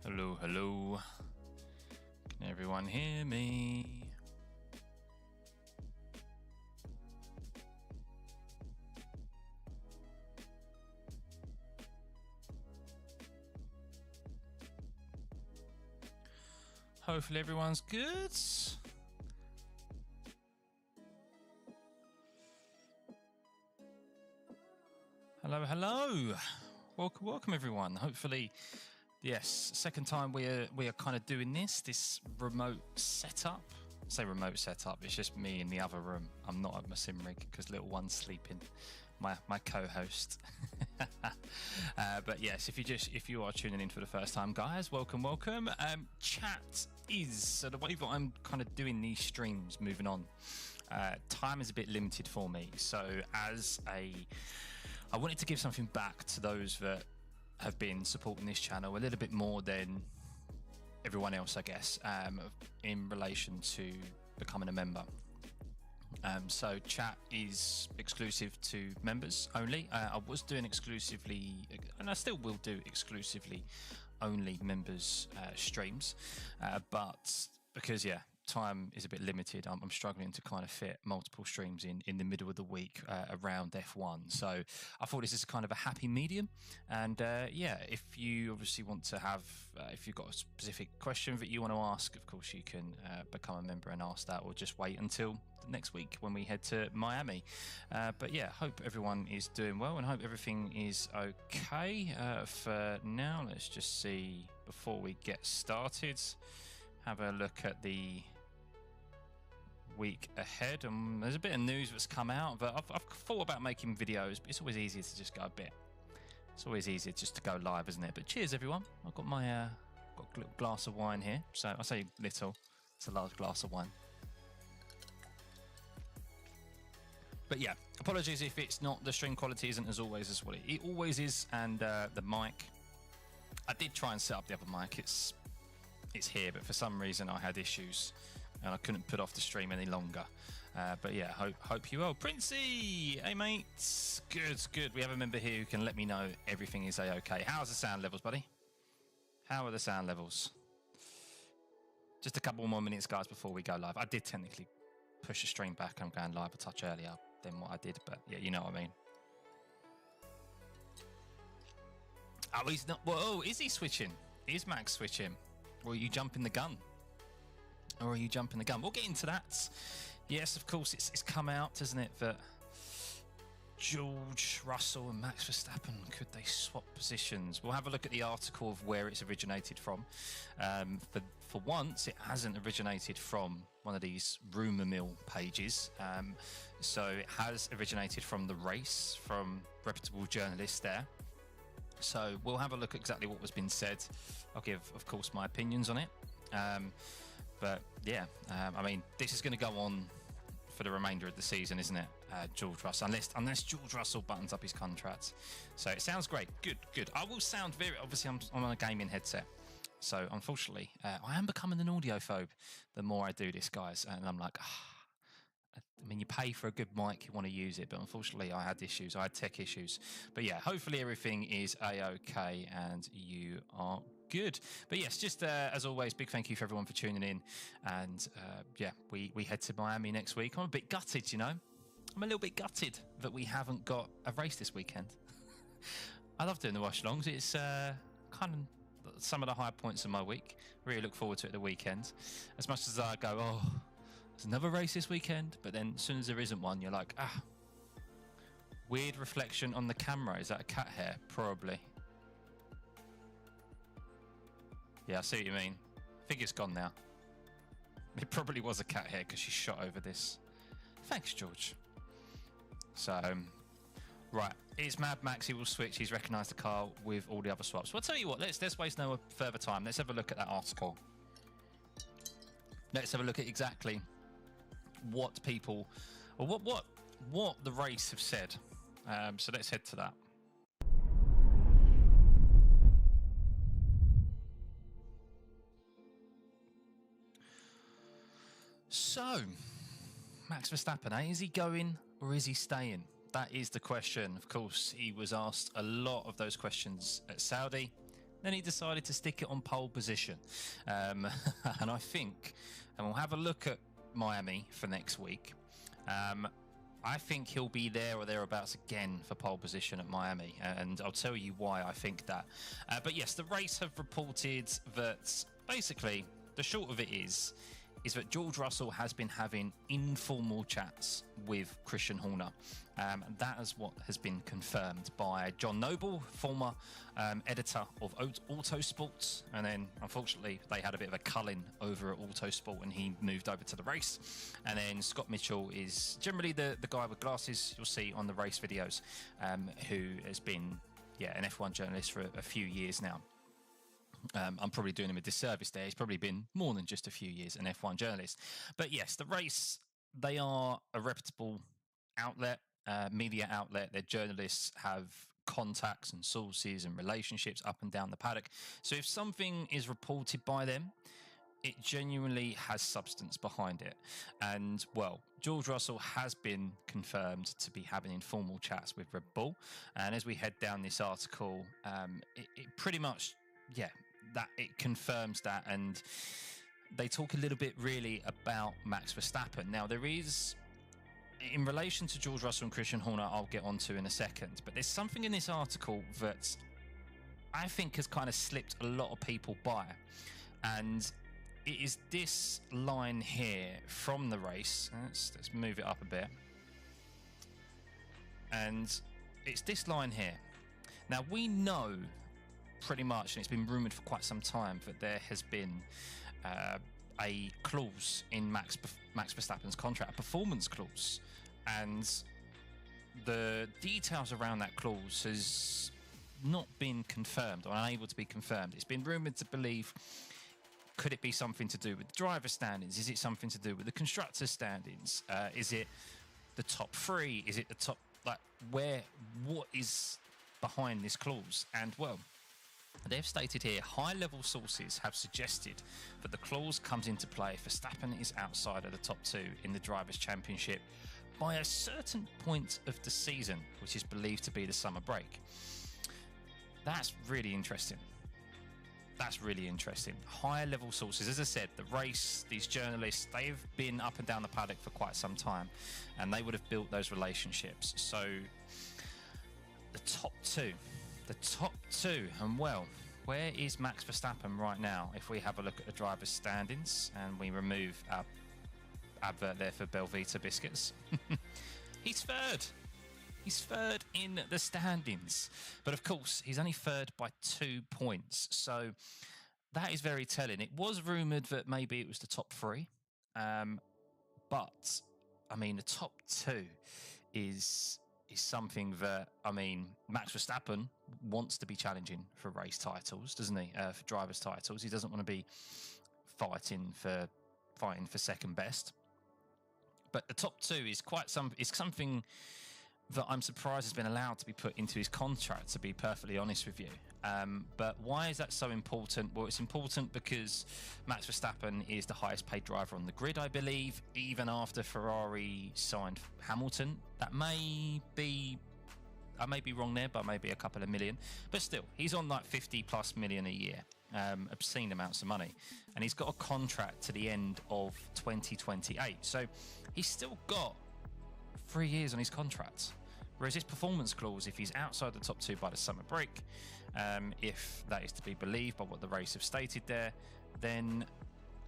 Hello, hello. Can everyone hear me? Hopefully everyone's good. Hello, hello. Welcome everyone. Hopefully, yes, second time we are kind of doing this remote setup. I say remote setup, it's just me in the other room. I'm not at my sim rig because little one's sleeping. My co-host. But yes, if you are tuning in for the first time, guys, welcome. Chat is so the way that I'm kind of doing these streams. Moving on, time is a bit limited for me. So I wanted to give something back to those that have been supporting this channel a little bit more than everyone else, I guess, in relation to becoming a member. So chat is exclusive to members only. I was doing exclusively, and I still will do exclusively only members streams, but because time is a bit limited, I'm struggling to kind of fit multiple streams in the middle of the week around F1. So I thought this is kind of a happy medium. And if you obviously want to have, if you've got a specific question that you want to ask, of course you can become a member and ask that, or just wait until the next week when we head to Miami. But yeah, hope everyone is doing well and hope everything is okay. For now, let's just see before we get started. Have a look at the week ahead, and there's a bit of news that's come out, but I've thought about making videos, but it's always easier to just go a bit. It's always easier just to go live, isn't it? But cheers, everyone. I've got my got a little glass of wine here. So I say little, it's a large glass of wine. But yeah, apologies if it's not, the stream quality isn't as always as what it always is, and the mic. I did try and set up the other mic. It's here, but for some reason I had issues and I couldn't put off the stream any longer. But yeah, hope you well. Princey, hey mate, good. We have a member here who can let me know everything is okay. How's the sound levels, buddy? How are the sound levels? Just a couple more minutes, guys, before we go live. I did technically push the stream back. I'm going live a touch earlier than what I did, but yeah, you know what I mean. Oh, he's not. Whoa, is he switching? Is Max switching? Or are you jumping the gun? We'll get into that. Yes, of course, it's come out, isn't it, that George Russell and Max Verstappen, could they swap positions? We'll have a look at the article of where it's originated from. For once, it hasn't originated from one of these rumour mill pages. So it has originated from the race, from reputable journalists there. So we'll have a look at exactly what was being said. I'll give, of course, my opinions on it. But yeah, I mean, this is going to go on for the remainder of the season, isn't it? George Russell, unless George Russell buttons up his contract. So it sounds great. Good. I will sound very, obviously I'm on a gaming headset. So unfortunately, I am becoming an audiophobe the more I do this, guys. And I'm like, I mean, you pay for a good mic, you want to use it, but unfortunately I had tech issues. But yeah, hopefully everything is a-okay and you are good. But yes, just as always, big thank you for everyone for tuning in. And yeah, we head to Miami next week. I'm a bit gutted, you know. I'm a little bit gutted that we haven't got a race this weekend. I love doing the watch-alongs. It's kind of some of the high points of my week. Really look forward to it at the weekend. As much as I go, oh, there's another race this weekend, but then as soon as there isn't one, you're like, weird reflection on the camera. Is that a cat hair? Probably. Yeah, I see what you mean. I think it's gone now. It probably was a cat hair because she shot over this. Thanks, George. So, right, it's Mad Max. He will switch. He's recognised the car with all the other swaps. Well, I'll tell you what, let's waste no further time. Let's have a look at that article. Let's have a look at exactly what people, or what the race have said. So let's head to that. So, Max Verstappen, is he going or is he staying? That is the question. Of course, he was asked a lot of those questions at Saudi. then he decided to stick it on pole position. And I think, and we'll have a look at Miami for next week. I think he'll be there or thereabouts again for pole position at Miami, and I'll tell you why I think that. But yes, the race have reported that basically the short of it is that George Russell has been having informal chats with Christian Horner. That is what has been confirmed by John Noble, former editor of Autosport, and then unfortunately they had a bit of a culling over at Autosport and he moved over to the race. And then Scott Mitchell is generally the guy with glasses you'll see on the race videos, who has been an F1 journalist for a few years now. I'm probably doing him a disservice there. He's probably been more than just a few years an F1 journalist. But yes, the race, they are a reputable outlet, media outlet. Their journalists have contacts and sources and relationships up and down the paddock. So if something is reported by them, it genuinely has substance behind it. And, well, George Russell has been confirmed to be having informal chats with Red Bull. And as we head down this article, it pretty much, that it confirms that, and they talk a little bit really about Max Verstappen. Now, there is, in relation to George Russell and Christian Horner, I'll get onto in a second, but there's something in this article that I think has kind of slipped a lot of people by, and it is this line here from the race. Let's move it up a bit, and it's this line here. Now, we know pretty much, and it's been rumoured for quite some time, that there has been a clause in Max Verstappen's contract, a performance clause, and the details around that clause has not been confirmed or unable to be confirmed. It's been rumoured to believe, could it be something to do with the driver standings? Is it something to do with the constructor standings? Is it the top three? Is it the top, what is behind this clause? And, well, they've stated here, high-level sources have suggested that the clause comes into play if Verstappen is outside of the top two in the Drivers' Championship by a certain point of the season, which is believed to be the summer break. That's really interesting. That's really interesting. High-level sources. As I said, the race, these journalists, they've been up and down the paddock for quite some time, and they would have built those relationships. So, the top two, and well, where is Max Verstappen right now? If we have a look at the driver's standings and we remove our advert there for Belvita biscuits, he's third. He's third in the standings. But of course, he's only third by 2 points. So that is very telling. It was rumoured that maybe it was the top three. But, I mean, the top two is something that, I mean, Max Verstappen wants to be challenging for race titles, doesn't he? For drivers' titles. He doesn't want to be fighting for second best. But the top two is something that I'm surprised has been allowed to be put into his contract, to be perfectly honest with you. But why is that so important? Well, it's important because Max Verstappen is the highest paid driver on the grid, I believe, even after Ferrari signed Hamilton. That may be, I may be wrong there, but maybe a couple of million. But still, he's on like 50 plus million a year, obscene amounts of money. And he's got a contract to the end of 2028. So he's still got 3 years on his contract. Whereas his performance clause, if he's outside the top two by the summer break, if that is to be believed by what the race have stated there, then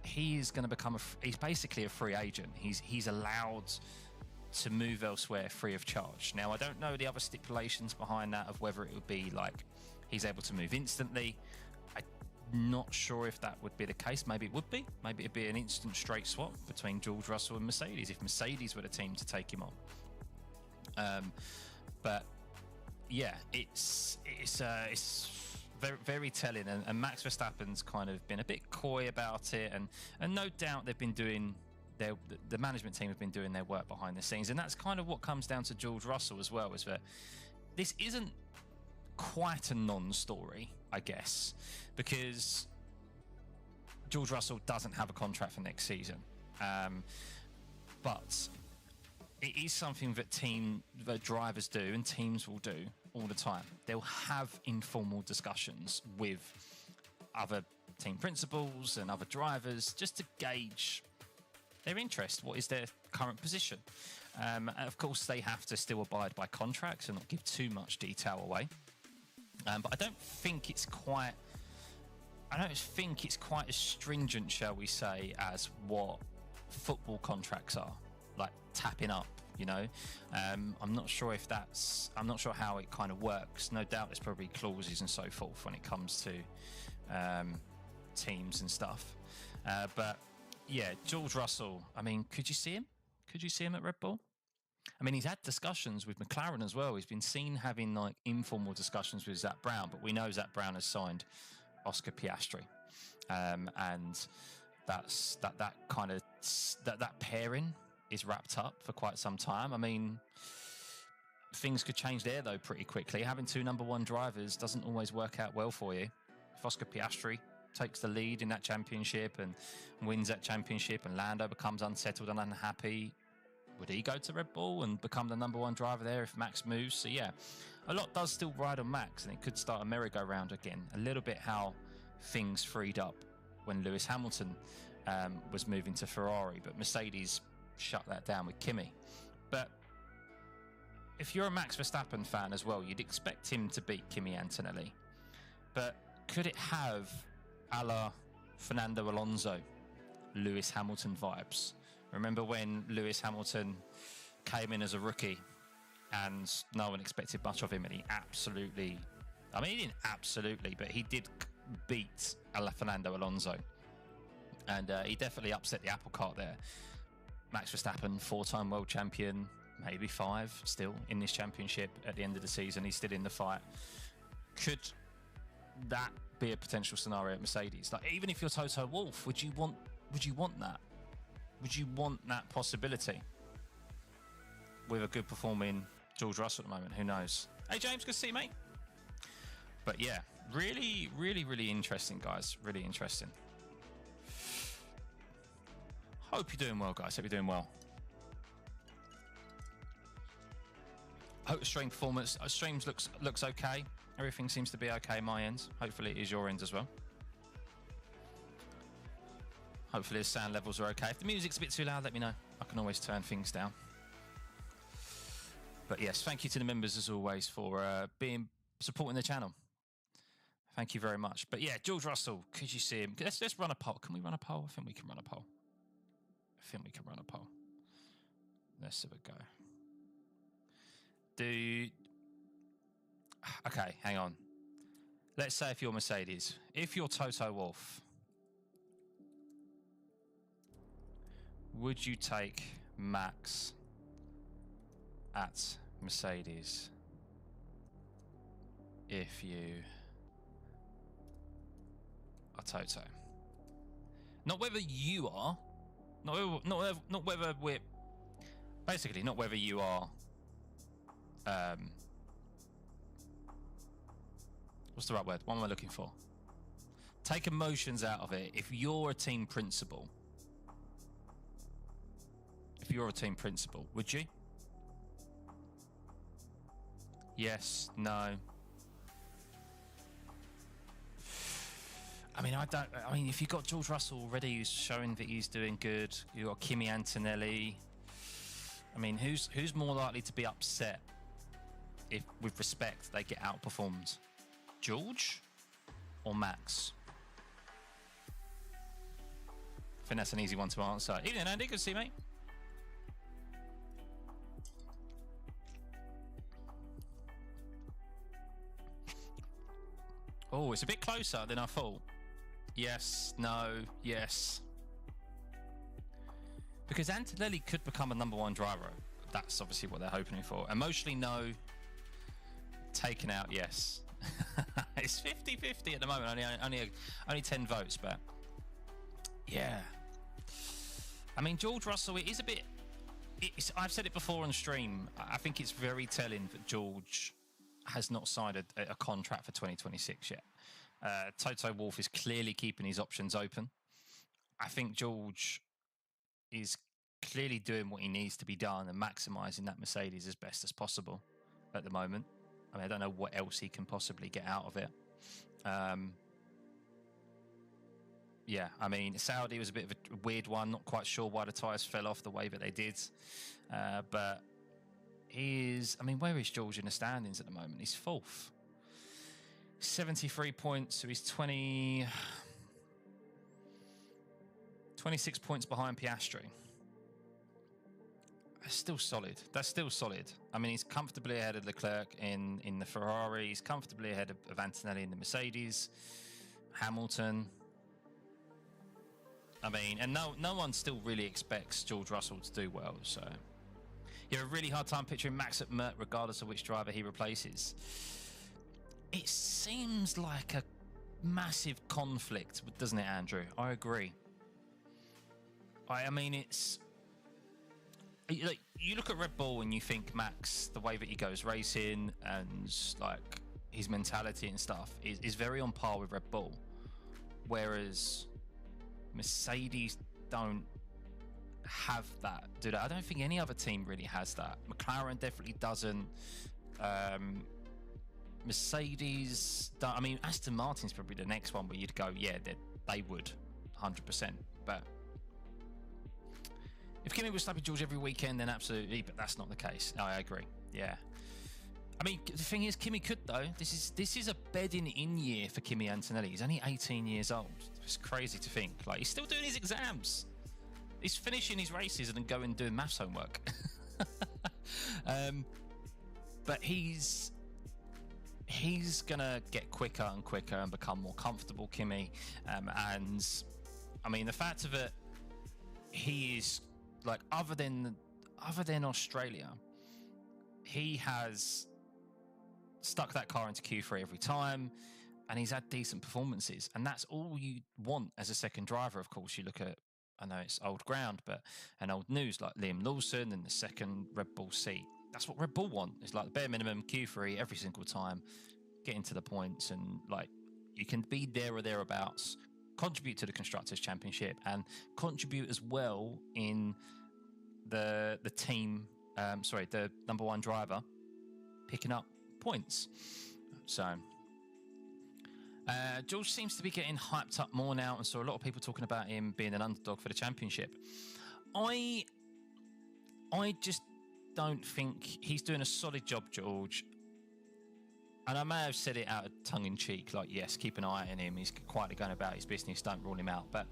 he's going to become he's basically a free agent. He's allowed to move elsewhere free of charge. Now, I don't know the other stipulations behind that of whether it would be like he's able to move instantly. I'm not sure if that would be the case. Maybe it would be. Maybe it'd be an instant straight swap between George Russell and Mercedes if Mercedes were the team to take him on. But yeah, it's very, very telling, and Max Verstappen's kind of been a bit coy about it, and no doubt they've been doing the management team have been doing their work behind the scenes, and that's kind of what comes down to George Russell as well, is that this isn't quite a non-story, I guess, because George Russell doesn't have a contract for next season, but it is something that drivers do and teams will do all the time. They'll have informal discussions with other team principals and other drivers just to gauge their interest. What is their current position? And of course, they have to still abide by contracts and not give too much detail away. But I don't think it's quite as stringent, shall we say, as what football contracts are, like tapping up. You know, I'm not sure how it kind of works. No doubt there's probably clauses and so forth when it comes to teams and stuff. But yeah, George Russell, I mean, could you see him? Could you see him at Red Bull? I mean, he's had discussions with McLaren as well. He's been seen having like informal discussions with Zach Brown, but we know Zach Brown has signed Oscar Piastri, and that pairing is wrapped up for quite some time. I mean, things could change there though pretty quickly. Having two number one drivers doesn't always work out well for you. If Oscar Piastri takes the lead in that championship and wins that championship and Lando becomes unsettled and unhappy, would he go to Red Bull and become the number one driver there if Max moves? So yeah, a lot does still ride on Max, and it could start a merry-go-round again. A little bit how things freed up when Lewis Hamilton was moving to Ferrari, but Mercedes shut that down with Kimi. But if you're a Max Verstappen fan as well, you'd expect him to beat Kimi Antonelli. But could it have a la Fernando Alonso, Lewis Hamilton vibes? Remember when Lewis Hamilton came in as a rookie and no one expected much of him, and he didn't absolutely, but he did beat Fernando Alonso. And he definitely upset the apple cart there. Max Verstappen, 4-time world champion, maybe 5 still in this championship at the end of the season. He's still in the fight. Could that be a potential scenario at Mercedes? Like, even if you're Toto Wolff, would you want that? Would you want that possibility with a good performing George Russell at the moment? Who knows? Hey James, good to see you, mate. But yeah, really, really, really interesting, guys. Really interesting. Hope you're doing well, guys. Hope you're doing well. Hope the stream performance, streams looks okay. Everything seems to be okay my end. Hopefully it is your end as well. Hopefully the sound levels are okay. If the music's a bit too loud, let me know. I can always turn things down. But yes, thank you to the members as always for supporting the channel. Thank you very much. But yeah, George Russell, could you see him? Let's run a poll. Can we run a poll? I think we can run a poll. Let's have a go. Okay, hang on. Let's say if you're Mercedes, if you're Toto Wolff, would you take Max at Mercedes if you are Toto? Not whether you are, not whether we're, basically not whether you are, what's the right word? What am I looking for? Take emotions out of it. If you're a team principal, would you? Yes, no. I mean, if you've got George Russell already who's showing that he's doing good, you've got Kimi Antonelli. I mean, who's more likely to be upset if, with respect, they get outperformed? George or Max? I think that's an easy one to answer. Evening, Andy. Good to see you, mate. Oh, it's a bit closer than I thought. Yes, no, yes. Because Antonelli could become a number one driver. That's obviously what they're hoping for. Emotionally, no. Taken out, yes. It's 50-50 at the moment. Only 10 votes, but yeah. I mean, George Russell, it is a bit... I've said it before on stream. I think it's very telling that George has not signed a contract for 2026 yet. Toto Wolff is clearly keeping his options open. I think George is clearly doing what he needs to be done and maximising that Mercedes as best as possible at the moment. I mean, I don't know what else he can possibly get out of it. Yeah, I mean, Saudi was a bit of a weird one. Not quite sure why the tyres fell off the way that they did. But I mean, where is George in the standings at the moment? He's 4th. 73 points, so he's 26 points behind Piastri. That's still solid. That's still solid. I mean, he's comfortably ahead of Leclerc in the Ferrari. He's comfortably ahead of Antonelli in the Mercedes. Hamilton. I mean, and no one still really expects George Russell to do well, so you have a really hard time picturing Max at Mert regardless of which driver he replaces. It seems like a massive conflict, doesn't it, Andrew? I agree. I mean, it's like you look at Red Bull and you think Max, the way that he goes racing and like his mentality and stuff is very on par with Red Bull, whereas Mercedes don't have that, do they? I don't think any other team really has that. McLaren definitely doesn't. Mercedes don't. I mean, Aston Martin's probably the next one where you'd go, yeah, they would, 100%. But if Kimi was slapping George every weekend, then absolutely. But that's not the case. No, I agree. Yeah. I mean, the thing is, Kimi could though. This is a bedding in year for Kimi Antonelli. He's only 18 years old. It's crazy to think. Like, he's still doing his exams. He's finishing his races and then going and doing maths homework. But he's gonna get quicker and quicker and become more comfortable, Kimi. And I mean, the fact of it, he is like, other than Australia, he has stuck that car into Q3 every time, and he's had decent performances, and that's all you want as a second driver. Of course, you look at, I know it's old ground, but an old news like Liam Lawson and the second Red Bull seat. That's what Red Bull want. It's like the bare minimum Q3 every single time, get into the points, and like you can be there or thereabouts, contribute to the Constructors' Championship, and contribute as well in the team. The number one driver picking up points. So George seems to be getting hyped up more now, and saw a lot of people talking about him being an underdog for the championship. I just don't think he's doing a solid job, George. And I may have said it out of tongue in cheek, like, yes, keep an eye on him. He's quietly going about his business. Don't rule him out. But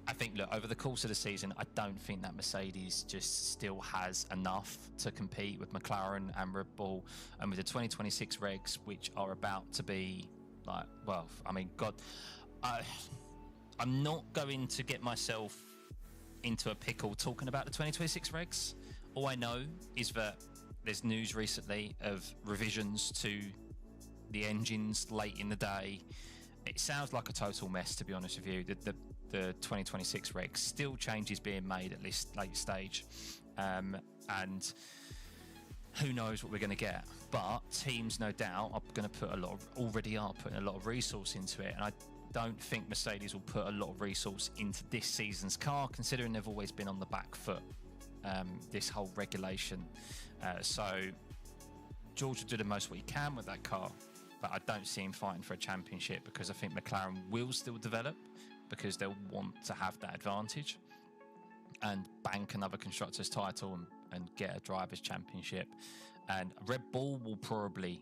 I think, look, over the course of the season, I don't think that Mercedes just still has enough to compete with McLaren and Red Bull, and with the 2026 regs, which are about to be like, well, I mean, God, I'm not going to get myself into a pickle talking about the 2026 regs. All I know is that there's news recently of revisions to the engines late in the day. It sounds like a total mess, to be honest with you. The 2026 regs, still changes being made at this late stage, and who knows what we're going to get. But teams, no doubt, are going to putting a lot of resource into it, and I don't think Mercedes will put a lot of resource into this season's car, considering they've always been on the back foot, this whole regulation. So George will do the most what he can with that car, but I don't see him fighting for a championship, because I think McLaren will still develop, because they'll want to have that advantage and bank another constructors title and get a drivers championship. And Red Bull will probably,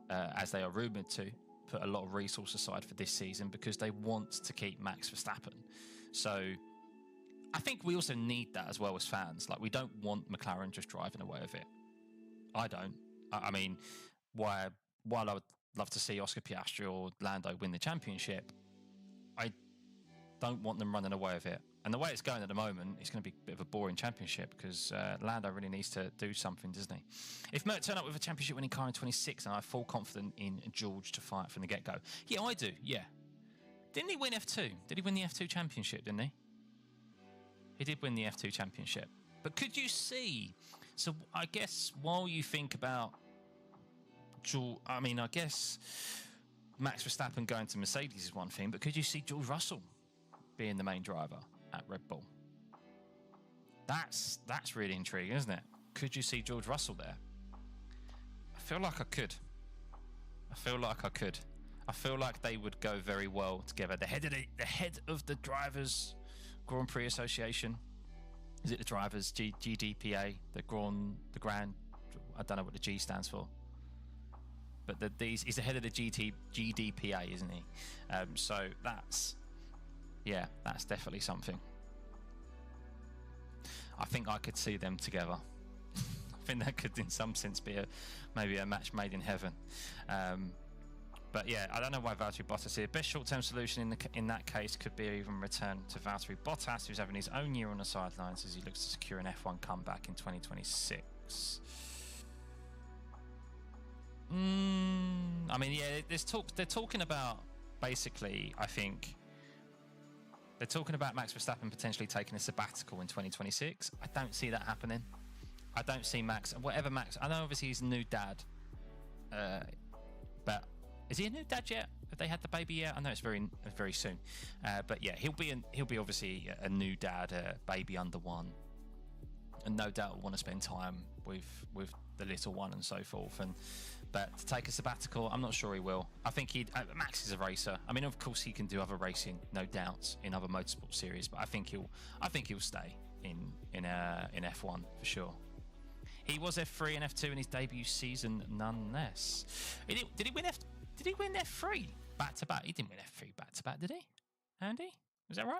as they are rumoured to, put a lot of resource aside for this season, because they want to keep Max Verstappen. So I think we also need that as well as fans. Like, we don't want McLaren just driving away with it. I don't. I mean, while I would love to see Oscar Piastri or Lando win the championship, I don't want them running away with it. And the way it's going at the moment, it's going to be a bit of a boring championship, because Lando really needs to do something, doesn't he? If Mert turn up with a championship winning car in 26, and I have full confidence in George to fight from the get-go. Yeah, I do, yeah. Didn't he win F2? Did he win the F2 championship, didn't he? He did win the F2 championship. But could you see... So I guess while you think about George... I mean, I guess Max Verstappen going to Mercedes is one thing, but could you see George Russell being the main driver at Red Bull? That's really intriguing, isn't it? Could you see George Russell there? I feel like I could. I feel like I could. I feel like they would go very well together. The head of the Drivers Grand Prix Association. Is it the Drivers GDPA? The Grand. I don't know what the G stands for. But he's the head of the GDPA, isn't he? So that's definitely something. I think I could see them together. I think that could, in some sense, be maybe a match made in heaven. But yeah, I don't know why Valtteri Bottas here. Best short-term solution in that case could be even return to Valtteri Bottas, who's having his own year on the sidelines as he looks to secure an F1 comeback in 2026. I mean, yeah, they're talking about, basically, I think, they're talking about Max Verstappen potentially taking a sabbatical in 2026. I don't see that happening. I don't see Max, whatever Max, I know obviously he's a new dad, but is he a new dad yet? Have they had the baby yet? I know it's very, very soon. But yeah, he'll be obviously a new dad, baby under one, and no doubt will want to spend time with the little one and so forth. But to take a sabbatical, I'm not sure he will. I think Max is a racer. I mean, of course, he can do other racing, no doubt, in other motorsport series. But I think he'll stay in F1 for sure. He was F3 and F2 in his debut season, none less. Did he win F3 back to back? He didn't win F3 back to back, did he? Andy, is that right?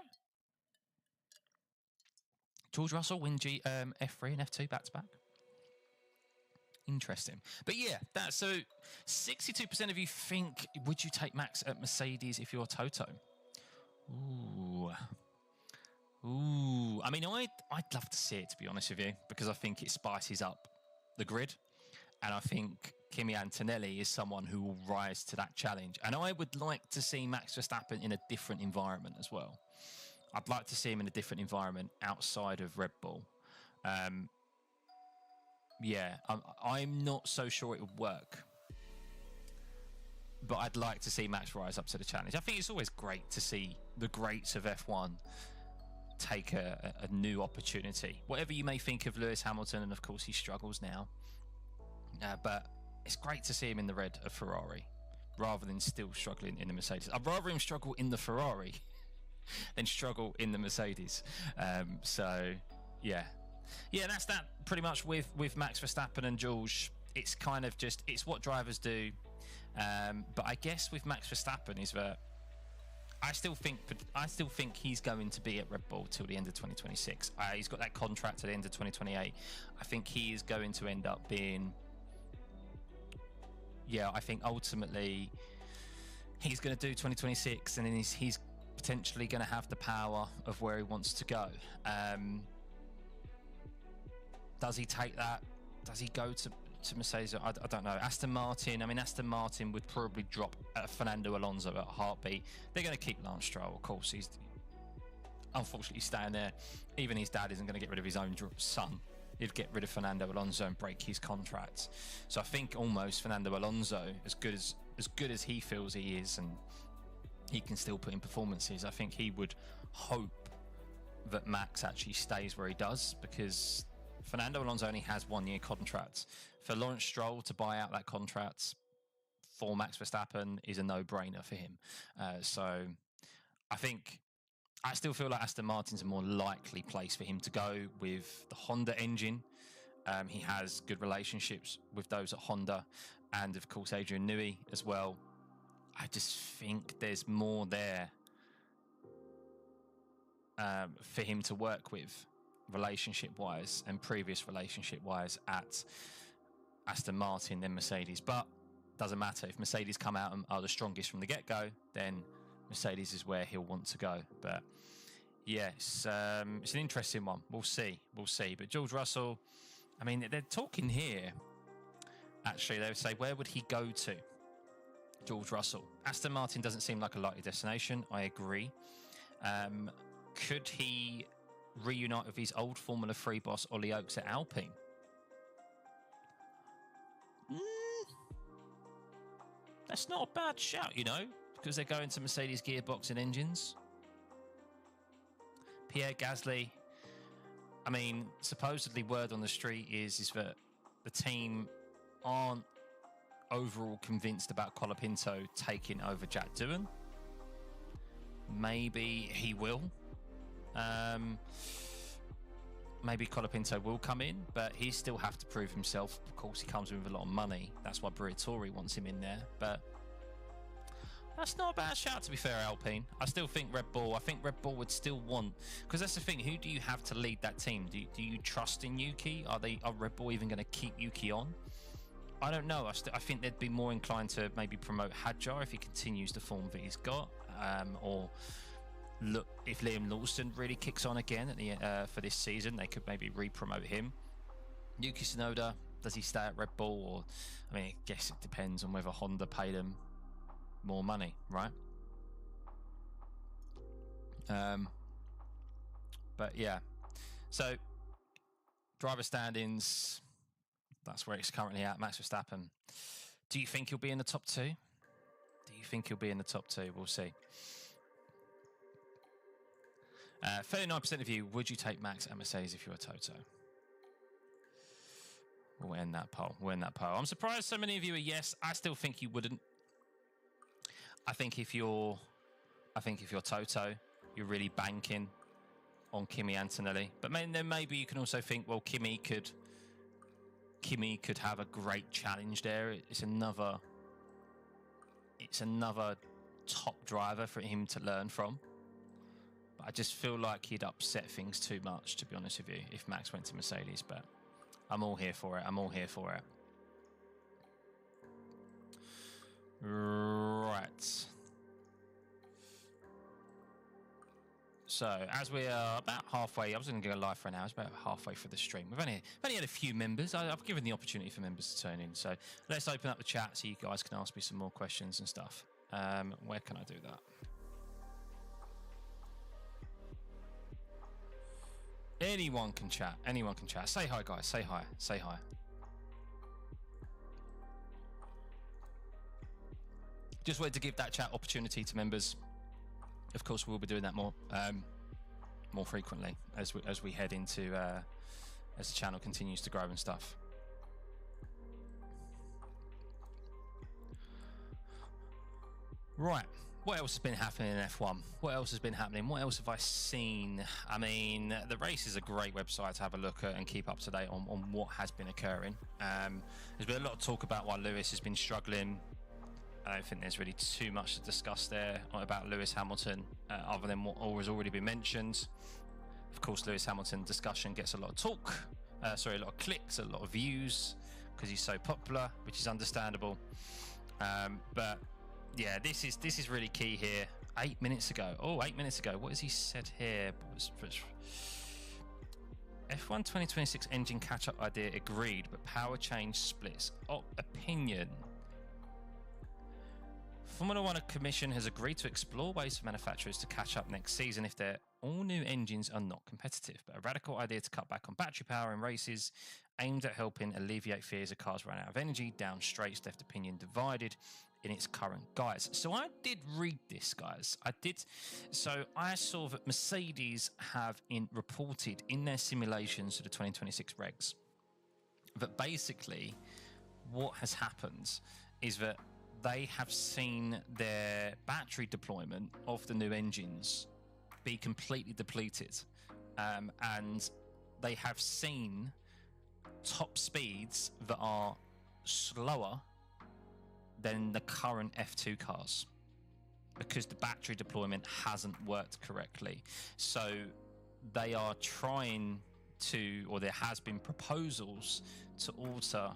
George Russell win F3 and F2 back to back. Interesting. But yeah, so 62% of you think, would you take Max at Mercedes if you're Toto? Ooh. I mean, I'd love to see it, to be honest with you, because I think it spices up the grid. And I think Kimi Antonelli is someone who will rise to that challenge. And I would like to see Max Verstappen in a different environment as well. I'd like to see him in a different environment outside of Red Bull. Yeah, I'm not so sure it would work. But I'd like to see Max rise up to the challenge. I think it's always great to see the greats of F1 take a new opportunity. Whatever you may think of Lewis Hamilton, and of course he struggles now. But it's great to see him in the red of Ferrari, rather than still struggling in the Mercedes. I'd rather him struggle in the Ferrari than struggle in the Mercedes. So, yeah. Yeah, that's that pretty much with Max Verstappen and Gerorge. It's kind of just, it's what drivers do. But I guess with Max Verstappen is that I still think he's going to be at Red Bull till the end of 2026. He's got that contract to the end of 2028. I think he is going to end up being, yeah, I think ultimately he's going to do 2026, and then he's potentially going to have the power of where he wants to go. Does he take that? Does he go to Mercedes? I don't know. Aston Martin would probably drop Fernando Alonso at a heartbeat. They're going to keep Lance Stroll, of course. He's unfortunately staying there. Even his dad isn't going to get rid of his own son. He'd get rid of Fernando Alonso and break his contract. So I think almost Fernando Alonso, as good as he feels he is, and he can still put in performances, I think he would hope that Max actually stays where he does, because Fernando Alonso only has 1 year contract. For Lawrence Stroll to buy out that contract for Max Verstappen is a no-brainer for him. So I still feel like Aston Martin's a more likely place for him to go with the Honda engine. He has good relationships with those at Honda, and of course Adrian Newey as well. I just think there's more there for him to work with, relationship-wise and previous relationship-wise, at Aston Martin than Mercedes. But doesn't matter. If Mercedes come out and are the strongest from the get-go, then Mercedes is where he'll want to go. But yeah, it's an interesting one. We'll see. But George Russell, I mean, they're talking here. Actually, they would say, where would he go to? George Russell. Aston Martin doesn't seem like a likely destination. I agree. Could he reunite with his old Formula 3 boss, Ollie Oakes, at Alpine? That's not a bad shout, because they're going to Mercedes gearbox and engines. Pierre Gasly, I mean, supposedly word on the street is that the team aren't overall convinced about Colapinto taking over Jack Doohan. Maybe he will. Maybe Colapinto will come in, but he still have to prove himself. Of course, he comes with a lot of money. That's why Briatore wants him in there. But that's not a bad shout, to be fair, Alpine. I still think Red Bull. I think Red Bull would still want, because that's the thing. Who do you have to lead that team? Do you trust in Yuki? Are Red Bull even going to keep Yuki on? I don't know. I think they'd be more inclined to maybe promote Hadjar if he continues the form that he's got, or look, if Liam Lawson really kicks on again at the for this season, they could maybe re-promote him. Yuki Tsunoda, does he stay at Red Bull? Or, I mean, I guess it depends on whether Honda paid him more money, right? But yeah, so driver standings, that's where it's currently at. Max Verstappen. Do you think he'll be in the top two? Do you think he'll be in the top two? We'll see. 39% of you, would you take Max and Mercedes if you were Toto? We'll end that poll. I'm surprised so many of you are yes. I still think you wouldn't. I think if you're Toto, you're really banking on Kimi Antonelli. But then maybe you can also think, well, Kimi could have a great challenge there. It's another top driver for him to learn from. I just feel like he'd upset things too much, to be honest with you, if Max went to Mercedes. But I'm all here for it. Right. So, as we are about halfway, I was going to go live for an hour. It's about halfway through the stream. We've only had a few members. I've given the opportunity for members to turn in. So, let's open up the chat so you guys can ask me some more questions and stuff. Where can I do that? Anyone can chat. Say hi, guys. Say hi. Just wanted to give that chat opportunity to members. Of course, we'll be doing that more frequently as we head into as the channel continues to grow and stuff. Right. What else has been happening in F1? What else has been happening? What else have I seen? I mean, the race is a great website to have a look at and keep up to date on what has been occurring. There's been a lot of talk about why Lewis has been struggling. I don't think there's really too much to discuss there about Lewis Hamilton, other than what all has already been mentioned. Of course, Lewis Hamilton discussion gets a lot of talk, a lot of clicks, a lot of views, because he's so popular, which is understandable. But yeah, this is really key here. 8 minutes ago. What has he said here? F1 2026 engine catch-up idea agreed, but power change splits. Opinion. Formula One Commission has agreed to explore ways for manufacturers to catch up next season if their all-new engines are not competitive, but a radical idea to cut back on battery power in races aimed at helping alleviate fears of cars running out of energy down straights left opinion divided in its current guise. So I did read this, guys. So I saw that Mercedes have reported in their simulations for the 2026 regs that basically what has happened is that they have seen their battery deployment of the new engines be completely depleted, and they have seen top speeds that are slower than the current F2 cars because the battery deployment hasn't worked correctly. So they are trying to, or there has been proposals to alter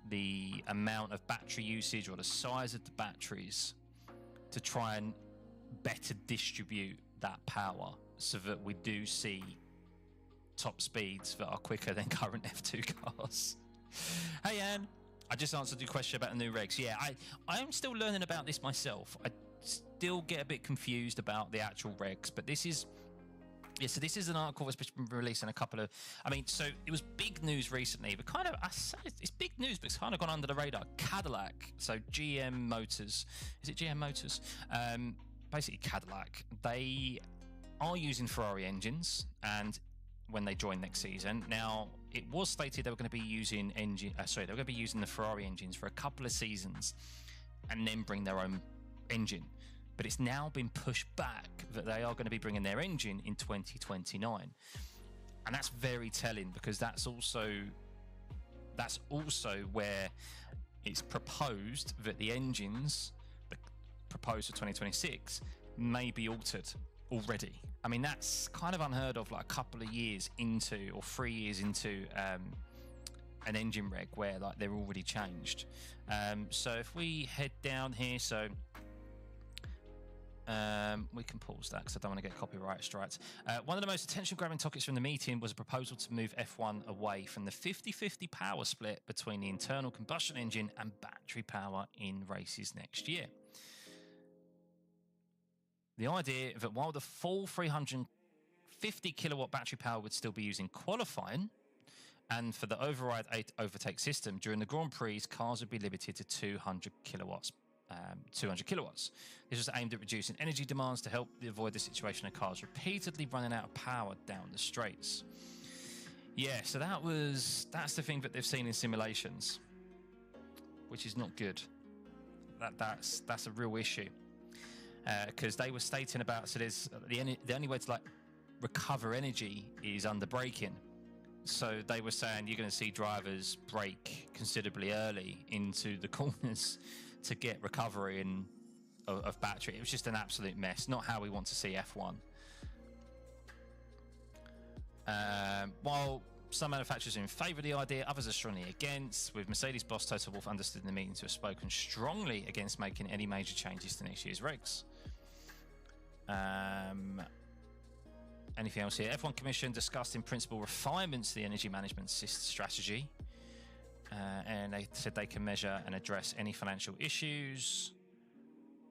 the amount of battery usage or the size of the batteries to try and better distribute that power so that we do see top speeds that are quicker than current F2 cars. Hey Anne, I just answered your question about the new regs. Yeah, I am still learning about this myself. I still get a bit confused about the actual regs, but this is so this is an article that's been released in a couple of, so it was big news recently, but kind of, I say it's big news, but it's kind of gone under the radar. Cadillac, so GM Motors, is it GM Motors? Basically Cadillac, they are using Ferrari engines, and when they join next season. Now, it was stated they were going to be using they were going to be using the Ferrari engines for a couple of seasons and then bring their own engine. But it's now been pushed back that they are going to be bringing their engine in 2029. And that's very telling, because that's also where it's proposed that the engines proposed for 2026 may be altered already. I mean, that's kind of unheard of, like a couple of years into, or 3 years into an engine reg where like they're already changed. So if we head down here, so we can pause that because I don't want to get copyright strikes. One of the most attention-grabbing topics from the meeting was a proposal to move F1 away from the 50-50 power split between the internal combustion engine and battery power in races next year. The idea that while the full 350 kilowatt battery power would still be used in qualifying, and for the override overtake system during the Grand Prix, cars would be limited to 200 kilowatts. 200 kilowatts. This was aimed at reducing energy demands to help avoid the situation of cars repeatedly running out of power down the straights. Yeah, so that's the thing that they've seen in simulations, which is not good. That's a real issue, because they were stating about, so there's the only way to like recover energy is under braking. So they were saying you're going to see drivers brake considerably early into the corners to get recovery of battery. It was just an absolute mess. Not how we want to see F1. While some manufacturers are in favour of the idea, others are strongly against, with Mercedes boss Toto Wolff understood in the meeting to have spoken strongly against making any major changes to next year's regs. Anything else here? F1 Commission discussed in principle refinements to the energy management strategy. And they said they can measure and address any financial issues,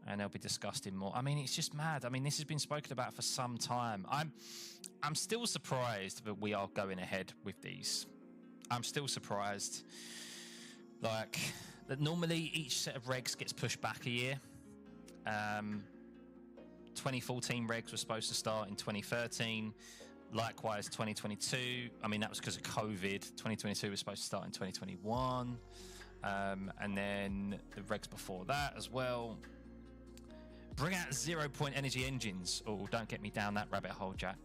and they'll be discussed in more. I mean, it's just mad. I mean, this has been spoken about for some time. I'm still surprised that we are going ahead with these. I'm still surprised. Like, that normally each set of regs gets pushed back a year. 2014 regs were supposed to start in 2013. Likewise, 2022. I mean, that was because of COVID. 2022 was supposed to start in 2021. And then the regs before that as well. Bring out 0-point energy engines. Oh, don't get me down that rabbit hole, Jack.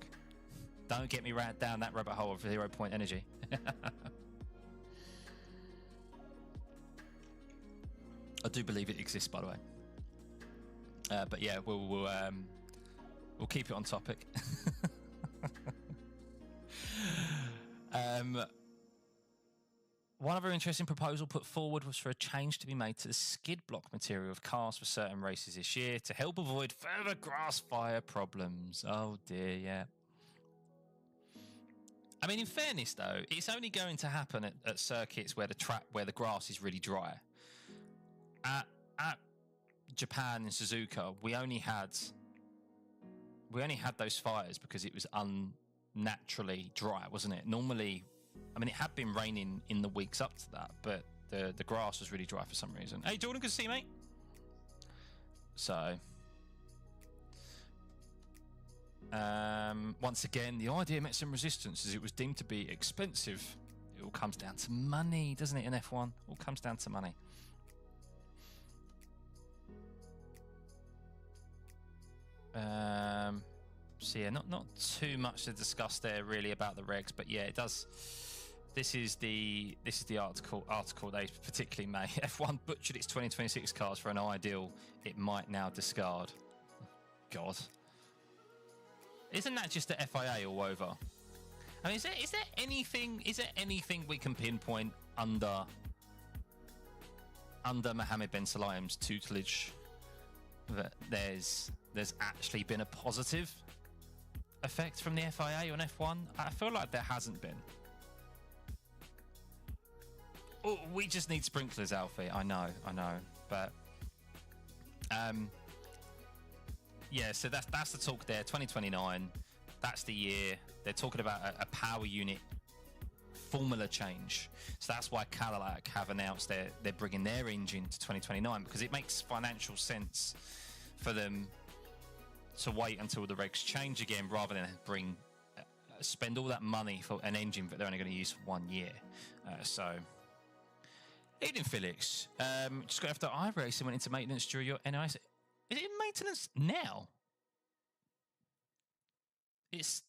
Don't get me down that rabbit hole of 0-point energy. I do believe it exists, by the way. But yeah, we'll keep it on topic. One other interesting proposal put forward was for a change to be made to the skid block material of cars for certain races this year to help avoid further grass fire problems. Oh dear, yeah. I mean, in fairness though, it's only going to happen at circuits where the grass is really dry. At Japan and Suzuka, we only had those fires because it was unnaturally dry, wasn't it? Normally, I mean, it had been raining in the weeks up to that, but the grass was really dry for some reason. Hey, Jordan, good to see you, mate. So, once again, the idea met some resistance as it was deemed to be expensive. It all comes down to money, doesn't it, in F1? It all comes down to money. So yeah, not too much to discuss there really about the regs, but yeah, it does. This is the article they particularly made. F1 butchered its 2026 cars for an ideal it might now discard. God, isn't that just the FIA all over? I mean, is there anything we can pinpoint under Mohammed bin Sulayem's tutelage that there's actually been a positive effect from the FIA on F1? I feel like there hasn't been. Oh, we just need sprinklers, Alfie. I know, but yeah. So that's the talk there. 2029. That's the year they're talking about a power unit formula change. So that's why Cadillac have announced they're bringing their engine to 2029, because it makes financial sense for them to wait until the regs change again rather than bring spend all that money for an engine that they're only going to use for 1 year. So, evening, Felix. Just got after iRacing, went into maintenance during your NIS. Is it in maintenance now? It's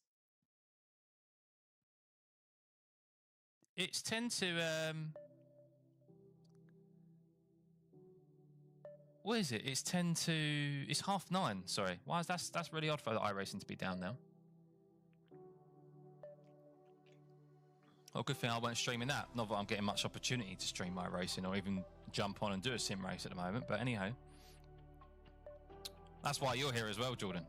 10 to what is it? It's 10 to it's 9:30. Sorry, why is that's really odd for iRacing to be down now. Well, good thing I won't stream in that. Not that I'm getting much opportunity to stream my racing or even jump on and do a sim race at the moment. But anyhow, that's why you're here as well, Jordan.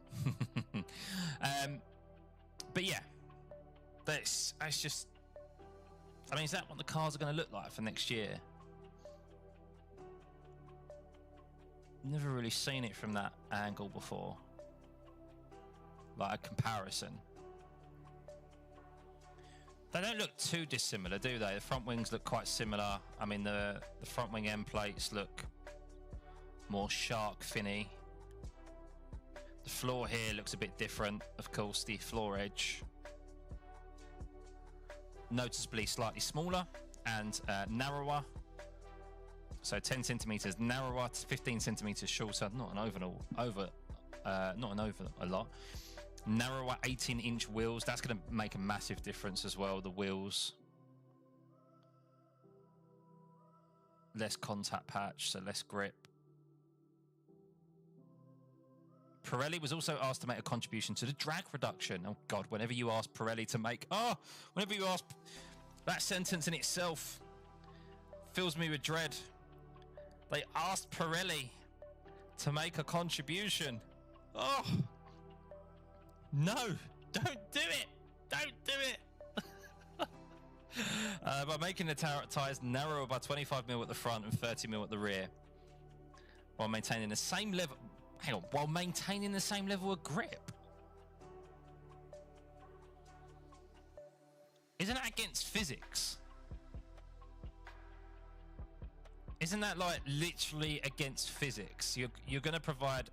But yeah, that's just. I mean, is that what the cars are going to look like for next year? Never really seen it from that angle before, like a comparison. They don't look too dissimilar, do they? The front wings look quite similar. I mean, the front wing end plates look more shark finny. The floor here looks a bit different, of course, the floor edge. Noticeably slightly smaller and narrower. So 10 centimeters narrower, 15 centimeters shorter. Not an oval a lot. Narrower 18-inch wheels. That's going to make a massive difference as well. The wheels. Less contact patch, so less grip. Pirelli was also asked to make a contribution to the drag reduction. Oh God, whenever you ask Pirelli to make... whenever you ask... That sentence in itself fills me with dread. They asked Pirelli to make a contribution. Oh! No! Don't do it! Don't do it! By making the tyres narrower by 25mm at the front and 30mm at the rear. While maintaining the same level... Hang on, while maintaining the same level of grip. Isn't that against physics? Isn't that like literally against physics? You're going to provide...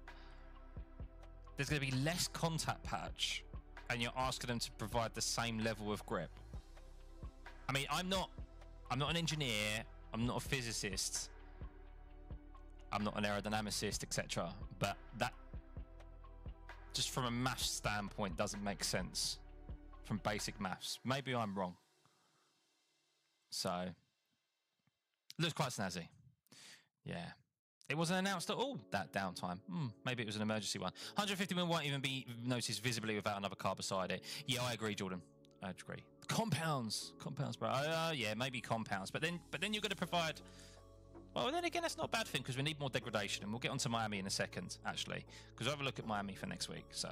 There's going to be less contact patch and you're asking them to provide the same level of grip. I mean, I'm not an engineer, I'm not a physicist. I'm not an aerodynamicist, etc. But that, just from a maths standpoint, doesn't make sense. From basic maths. Maybe I'm wrong. So, looks quite snazzy. Yeah. It wasn't announced at all, that downtime. Maybe it was an emergency one. 150mm won't even be noticed visibly without another car beside it. Yeah, I agree, Jordan. I agree. Compounds, bro. Yeah, maybe compounds. But then you're going to provide... Well, then again, that's not a bad thing because we need more degradation, and we'll get onto Miami in a second, actually, because we'll have a look at Miami for next week. So,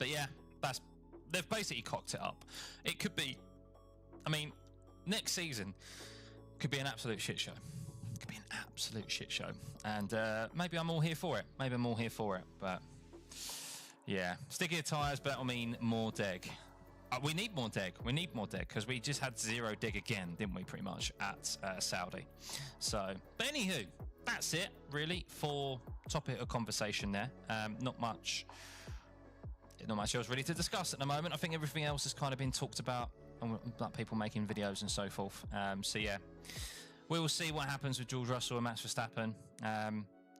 but yeah, they've basically cocked it up. It could be, I mean, next season could be an absolute shit show. It could be an absolute shit show, and maybe I'm all here for it. Maybe I'm all here for it, but yeah, stickier tyres, but that'll mean more deg. We need more deg. We need more deg because we just had 0 deg again, didn't we? Pretty much at Saudi. So, but anywho, that's it really for topic of conversation there. Not much else really to discuss at the moment. I think everything else has kind of been talked about, and like people making videos and so forth. So yeah, we will see what happens with George Russell and Max Verstappen.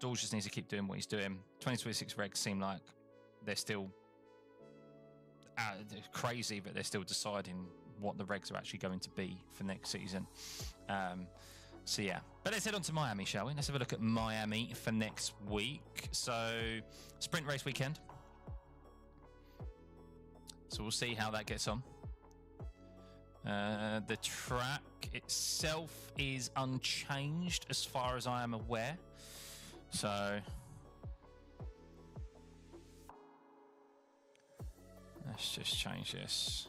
George just needs to keep doing what he's doing. 2026 regs seem like they're still crazy, but they're still deciding what the regs are actually going to be for next season. So yeah, but let's head on to Miami, shall we? Let's have a look at Miami for next week. So sprint race weekend. So we'll see how that gets on. The track itself is unchanged as far as I am aware. So let's just change this.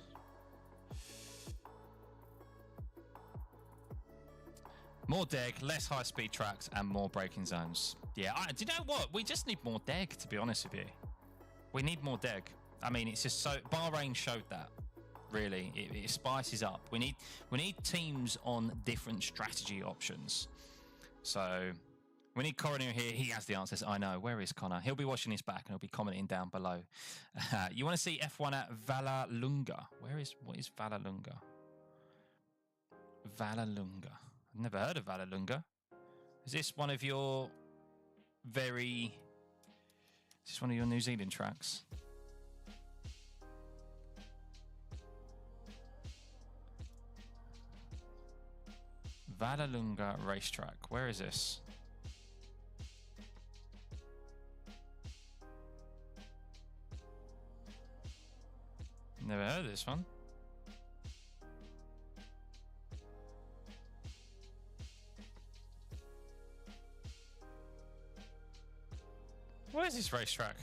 More deg, less high-speed tracks, and more braking zones. Yeah, do you know what? We just need more deg, to be honest with you. We need more deg. I mean, it's just so... Bahrain showed that, really. It spices up. We need teams on different strategy options. So, We need Connor here. He has the answers. I know. Where is Connor? He'll be watching this back and he'll be commenting down below. You want to see F1 at Vallelunga? What is Vallelunga? Vallelunga. I've never heard of Vallelunga. Is this one of your Is this one of your New Zealand tracks? Vallelunga racetrack. Where is this? Never heard of this one. Where is this racetrack?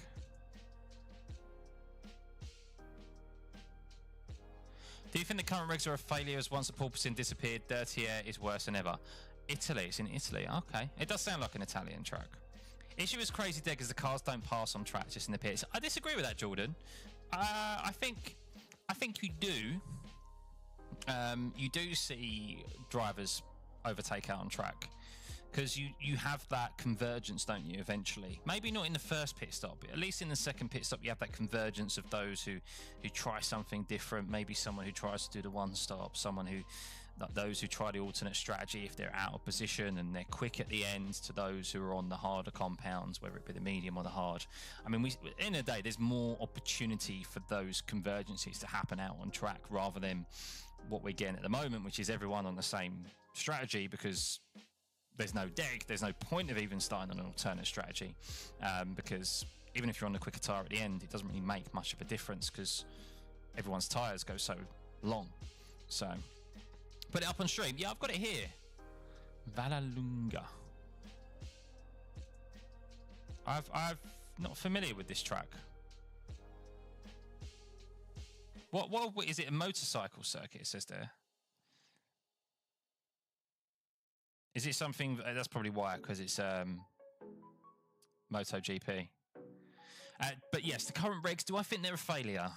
Do you think the current regs are a failure as once the porpoising disappeared, dirty air is worse than ever? Italy, it's in Italy. Okay. It does sound like an Italian track. Issue is crazy dead because the cars don't pass on track, just in the pits. I disagree with that, Jordan. I think you do. You do see drivers overtake out on track because you have that convergence, don't you? Eventually, maybe not in the first pit stop, but at least in the second pit stop, you have that convergence of those who try something different. Maybe someone who tries to do the one stop, those who try the alternate strategy if they're out of position and they're quick at the end, to those who are on the harder compounds, whether it be the medium or the hard. I mean, at the end of the day, there's more opportunity for those convergences to happen out on track rather than what we're getting at the moment, which is everyone on the same strategy, because there's no deck, there's no point of even starting on an alternate strategy, because even if you're on the quicker tyre at the end, it doesn't really make much of a difference because everyone's tyres go so long. So put it up on stream. Yeah, I've got it here. Vallelunga. I've not familiar with this track. What is it? A motorcycle circuit? It says there. Is it something that's probably why? Because it's MotoGP. But yes, the current regs. Do I think they're a failure?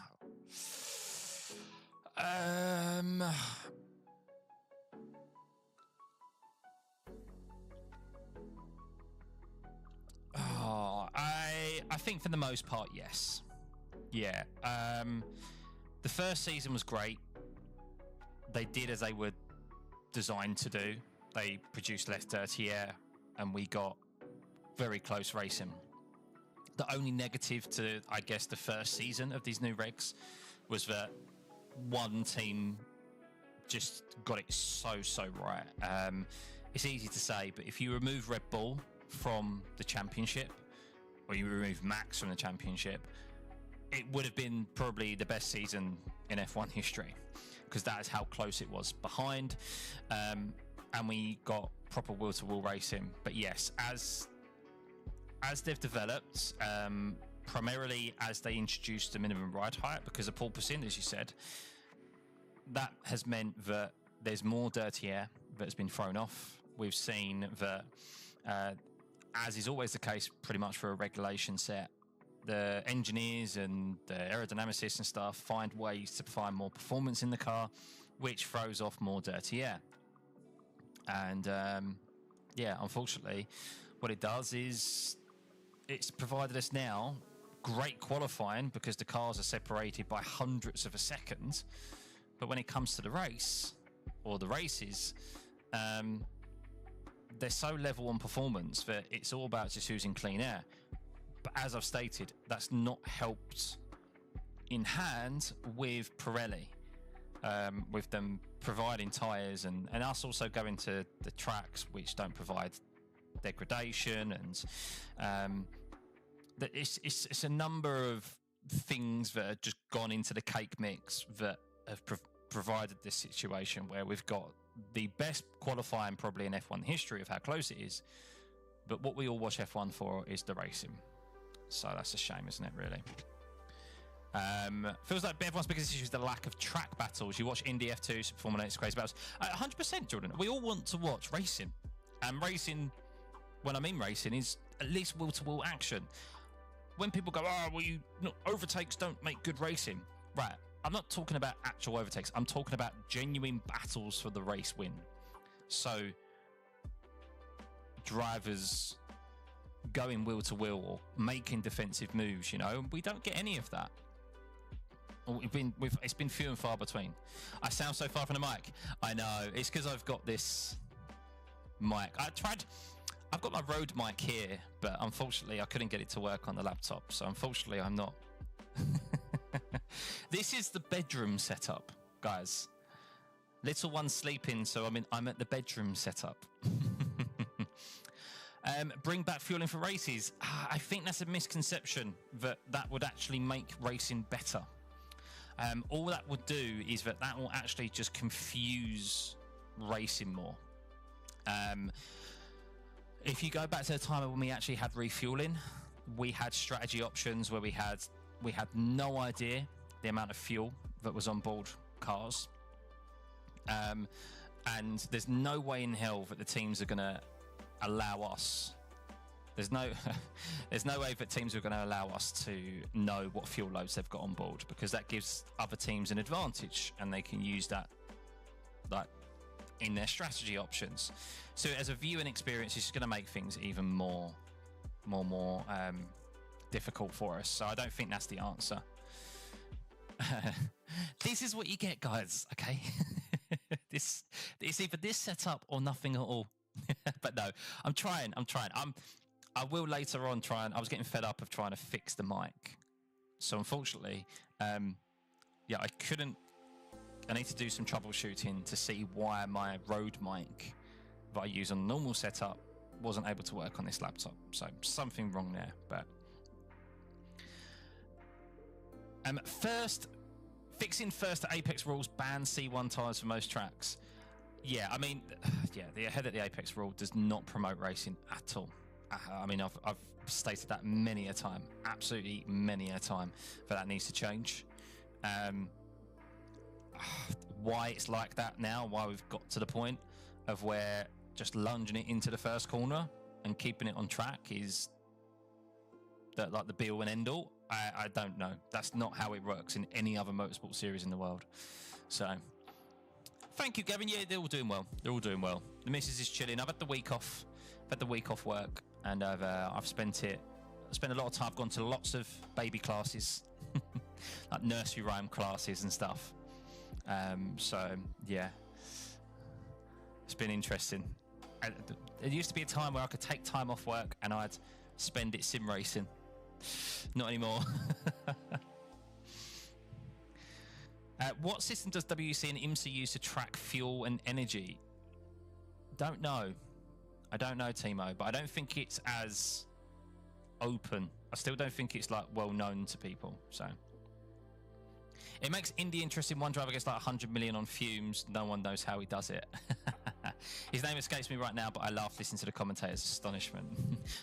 I think for the most part, yes. Yeah. The first season was great. They did as they were designed to do. They produced less dirty air, and we got very close racing. The only negative to, I guess, the first season of these new regs was that one team just got it so right. It's easy to say, but if you remove Red Bull from the championship, or you remove Max from the championship, it would have been probably the best season in F1 history, because that is how close it was behind. And we got proper wheel-to-wheel racing. But yes, as they've developed, primarily as they introduced the minimum ride height, because of porpoising, as you said, that has meant that there's more dirty air that's been thrown off. We've seen that, as is always the case pretty much for a regulation set, the engineers and the aerodynamicists and stuff find ways to find more performance in the car, which throws off more dirty air. And yeah, unfortunately, what it does is it's provided us now great qualifying because the cars are separated by hundredths of a second. But when it comes to the race or the races, they're so level on performance that it's all about just using clean air. But as I've stated, that's not helped in hand with Pirelli, with them providing tyres and us also going to the tracks which don't provide degradation, and it's a number of things that have just gone into the cake mix that have provided this situation where we've got the best qualifying probably in F1 history of how close it is, but what we all watch F1 for is the racing. So that's a shame, isn't it, really? Feels like everyone's biggest issue is the lack of track battles. You watch Indy F2, Super Formula 8, crazy battles. 100%, Jordan. We all want to watch racing. And racing, when I mean racing, is at least wheel-to-wheel action. When people go, overtakes don't make good racing. Right. I'm not talking about actual overtakes. I'm talking about genuine battles for the race win. So drivers going wheel to wheel or making defensive moves, you know. We don't get any of that. It's been few and far between. I sound so far from the mic. I know. It's because I've got this mic. I've got my Rode mic here, but unfortunately I couldn't get it to work on the laptop. So unfortunately I'm not. This is the bedroom setup, guys. Little one's sleeping, so I'm at the bedroom setup. Bring back fueling for races. I think that's a misconception that would actually make racing better. All that would do is that will actually just confuse racing more. If you go back to the time when we actually had refueling, we had strategy options where we had no idea the amount of fuel that was on board cars. And there's no way in hell that the teams are going to allow us. There's no way that teams are going to allow us to know what fuel loads they've got on board, because that gives other teams an advantage and they can use that like in their strategy options. So as a viewing experience, it's going to make things even more difficult for us. So I don't think that's the answer. This is what you get, guys. Okay. It's either this setup or nothing at all. But no, I'm trying. I will later on try, and I was getting fed up of trying to fix the mic. So unfortunately, I couldn't. I need to do some troubleshooting to see why my Rode mic that I use on a normal setup wasn't able to work on this laptop. So something wrong there. But fixing first Apex rules ban C1 tyres for most tracks. Yeah, the ahead at the Apex rule does not promote racing at all. I've stated that many a time, absolutely many a time, that needs to change. Why it's like that now, why we've got to the point of where just lunging it into the first corner and keeping it on track is the be all and end all. I don't know. That's not how it works in any other motorsport series in the world. So, thank you, Gavin. Yeah, they're all doing well. The missus is chilling. I've had the week off. Work, and I've spent a lot of time. I've gone to lots of baby classes, like nursery rhyme classes and stuff. So yeah, it's been interesting. There used to be a time where I could take time off work and I'd spend it sim racing. Not anymore. What system does WEC and IMSA use to track fuel and energy? Don't know. I don't know, Timo, but I don't think it's as open. I still don't think it's like well known to people. So it makes Indy interesting. One driver gets like 100 million on fumes. No one knows how he does it. His name escapes me right now, but I laughed listening to the commentators' astonishment.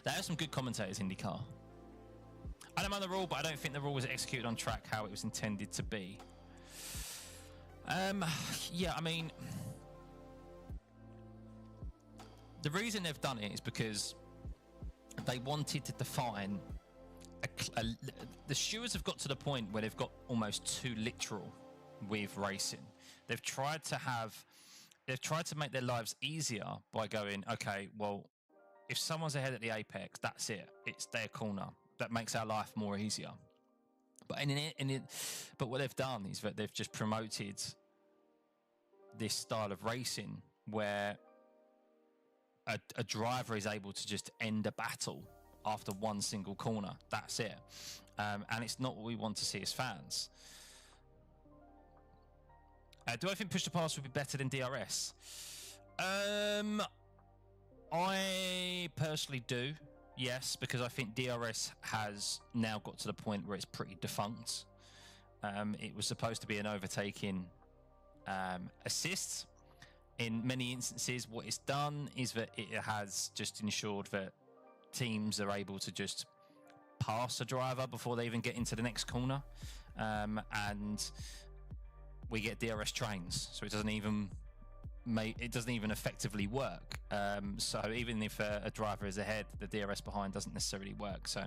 There are some good commentators in IndyCar. I don't mind the rule, but I don't think the rule was executed on track how it was intended to be. The reason they've done it is because they wanted to define the stewards have got to the point where they've got almost too literal with racing. They've tried to make their lives easier by going, okay, well, if someone's ahead at the apex, that's it. It's their corner. That makes our life more easier. But what they've done is that they've just promoted this style of racing where a driver is able to just end a battle after one single corner. That's it. And it's not what we want to see as fans. Do I think push to pass would be better than DRS? I personally do, yes, because I think DRS has now got to the point where it's pretty defunct. It was supposed to be an overtaking assist. In many instances, what it's done is that it has just ensured that teams are able to just pass a driver before they even get into the next corner, and we get DRS trains, so it doesn't even effectively work. So even if a driver is ahead, the DRS behind doesn't necessarily work. So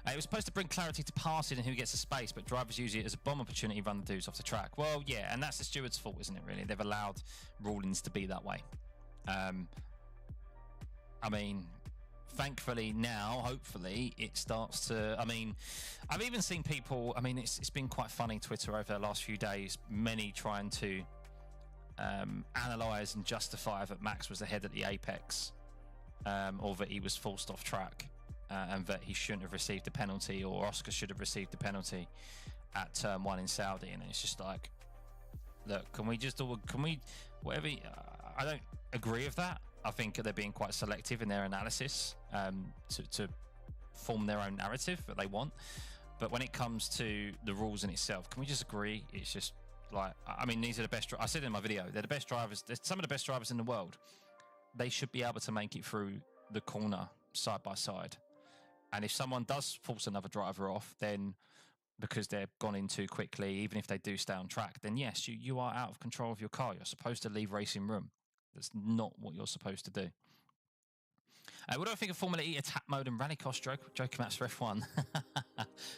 it was supposed to bring clarity to passing and who gets the space, but drivers use it as a bomb opportunity to run the dudes off the track. Well, yeah, and that's the steward's fault, isn't it, really? They've allowed rulings to be that way. thankfully now, hopefully, it starts to. I mean, I've even seen people. I mean, it's been quite funny Twitter over the last few days. Many trying to analyse and justify that Max was ahead at the apex, or that he was forced off track, and that he shouldn't have received a penalty, or Oscar should have received a penalty at turn 1 in Saudi. And it's just like, look, can we whatever? I don't agree with that. I think they're being quite selective in their analysis to form their own narrative that they want. But when it comes to the rules in itself, can we just agree? It's just like, I mean, these are the best. I said in my video, they're the best drivers. They're some of the best drivers in the world. They should be able to make it through the corner side by side. And if someone does force another driver off, then because they've gone in too quickly, even if they do stay on track, then yes, you are out of control of your car. You're supposed to leave racing room. That's not what you're supposed to do. What do I think of Formula E attack mode and rally cost joke maps for F1?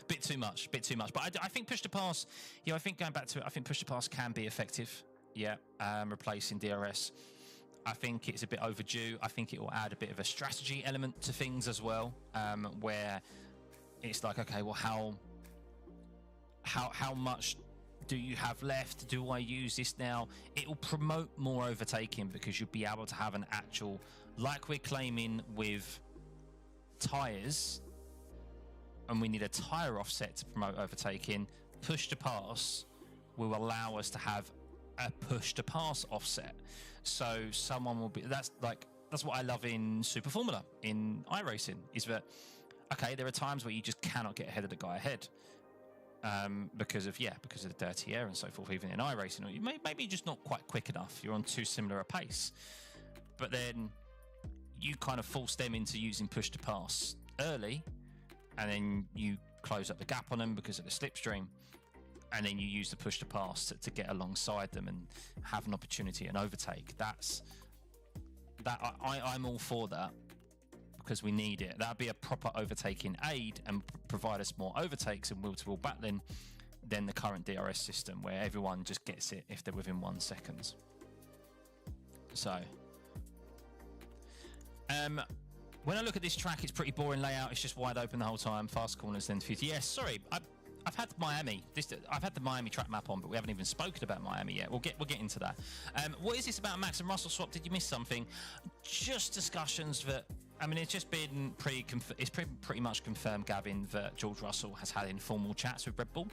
bit too much. But I think push to pass, I think going back to it, I think push to pass can be effective. Yeah, replacing DRS. I think it's a bit overdue. I think it will add a bit of a strategy element to things as well, where it's like, okay, well, how much do you have left? Do I use this now? It will promote more overtaking because you'll be able to have an actual, like we're claiming with tyres, and we need a tyre offset to promote overtaking. Push to pass will allow us to have a push to pass offset. So someone will be, that's what I love in Super Formula, in iRacing, is that, okay, there are times where you just cannot get ahead of the guy ahead. Because of the dirty air and so forth, even in iRacing, or maybe just not quite quick enough. You're on too similar a pace, but then you kind of force them into using push to pass early, and then you close up the gap on them because of the slipstream, and then you use the push to pass to get alongside them and have an opportunity and overtake. I'm all for that. Because we need it. That'd be a proper overtaking aid and provide us more overtakes and wheel-to-wheel battling than the current DRS system, where everyone just gets it if they're within 1 second. So, when I look at this track, it's pretty boring layout. It's just wide open the whole time. Fast corners, then 50. Yes, sorry, I've had Miami. I've had the Miami track map on, but we haven't even spoken about Miami yet. We'll get into that. What is this about Max and Russell swap? Did you miss something? Just discussions that. I mean, it's just been pretty much confirmed, Gavin, that George Russell has had informal chats with Red Bull.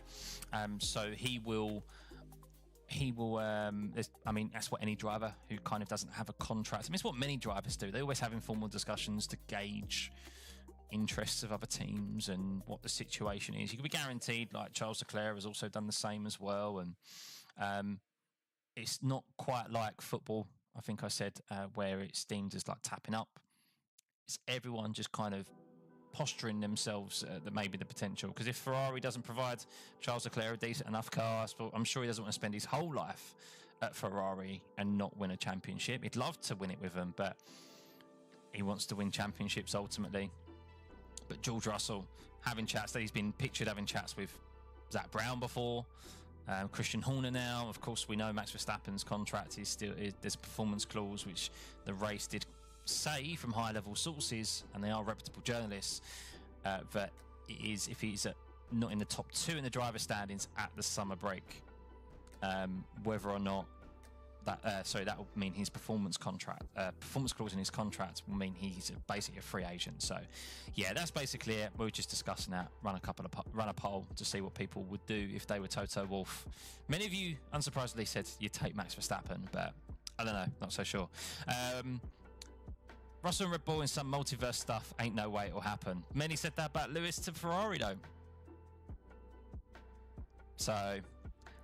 So he will. I mean, that's what any driver who kind of doesn't have a contract. I mean, it's what many drivers do. They always have informal discussions to gauge interests of other teams and what the situation is. You can be guaranteed, like Charles Leclerc has also done the same as well. And it's not quite like football, I think I said, where it's deemed as like tapping up. It's everyone just kind of posturing themselves that maybe the potential. Because if Ferrari doesn't provide Charles Leclerc a decent enough car, I'm sure he doesn't want to spend his whole life at Ferrari and not win a championship. He'd love to win it with them, but he wants to win championships ultimately. But George Russell having chats, he's been pictured having chats with Zach Brown before, Christian Horner now. Of course, we know Max Verstappen's contract there's a performance clause, which the race did say from high-level sources, and they are reputable journalists, that it is if he's not in the top 2 in the driver standings at the summer break, whether or not that will mean his performance clause in his contract will mean he's basically a free agent. So, yeah, that's basically it. We were just discussing that. Run a poll to see what people would do if they were Toto Wolff. Many of you, unsurprisingly, said you'd take Max Verstappen, but I don't know, not so sure. Russell and Red Bull in some multiverse stuff, ain't no way it'll happen. Many said that about Lewis to Ferrari, though. So,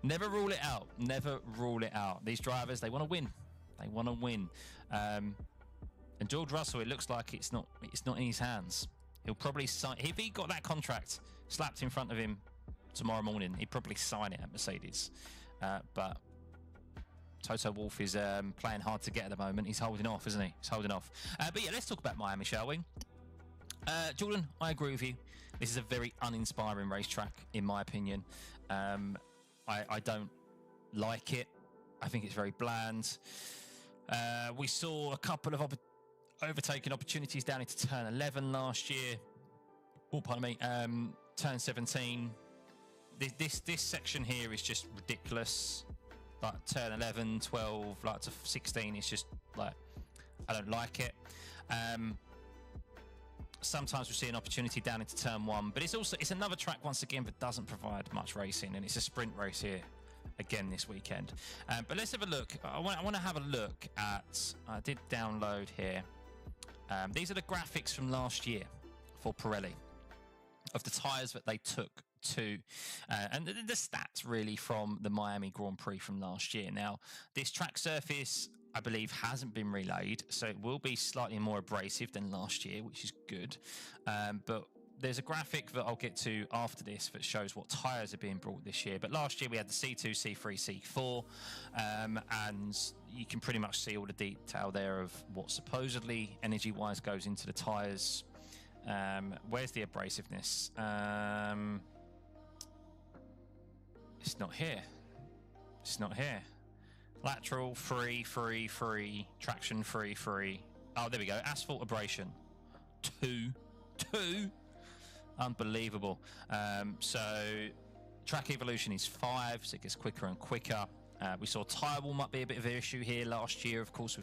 never rule it out. Never rule it out. These drivers, they want to win. They want to win. And George Russell, it looks like it's not in his hands. He'll probably sign. If he got that contract slapped in front of him tomorrow morning, he'd probably sign it at Mercedes. But Toto Wolff is playing hard to get at the moment. He's holding off, isn't he? He's holding off. But yeah, let's talk about Miami, shall we? Jordan, I agree with you. This is a very uninspiring racetrack, in my opinion. I don't like it. I think it's very bland. We saw a couple of overtaking opportunities down into turn 11 last year. Oh, pardon me. Turn 17. This section here is just ridiculous. Like turn 11, 12, like to 16. It's just like, I don't like it. Sometimes we see an opportunity down into turn 1, but it's another track once again that doesn't provide much racing, and it's a sprint race here again this weekend. But let's have a look. I want to have a look at. I did download here. These are the graphics from last year for Pirelli of the tyres that they took to, and the stats really from the Miami Grand Prix from last year. Now, this track surface, I believe, hasn't been relayed, so it will be slightly more abrasive than last year, which is good. But there's a graphic that I'll get to after this that shows what tyres are being brought this year. But last year we had the C2, C3, C4, and you can pretty much see all the detail there of what supposedly energy-wise goes into the tyres. Where's the abrasiveness? It's not here. It's not here. Lateral, free, traction, free. Oh, there we go. Asphalt abrasion. Two. Unbelievable. So track evolution is 5, so it gets quicker and quicker. We saw tyre wall might be a bit of an issue here last year, of course,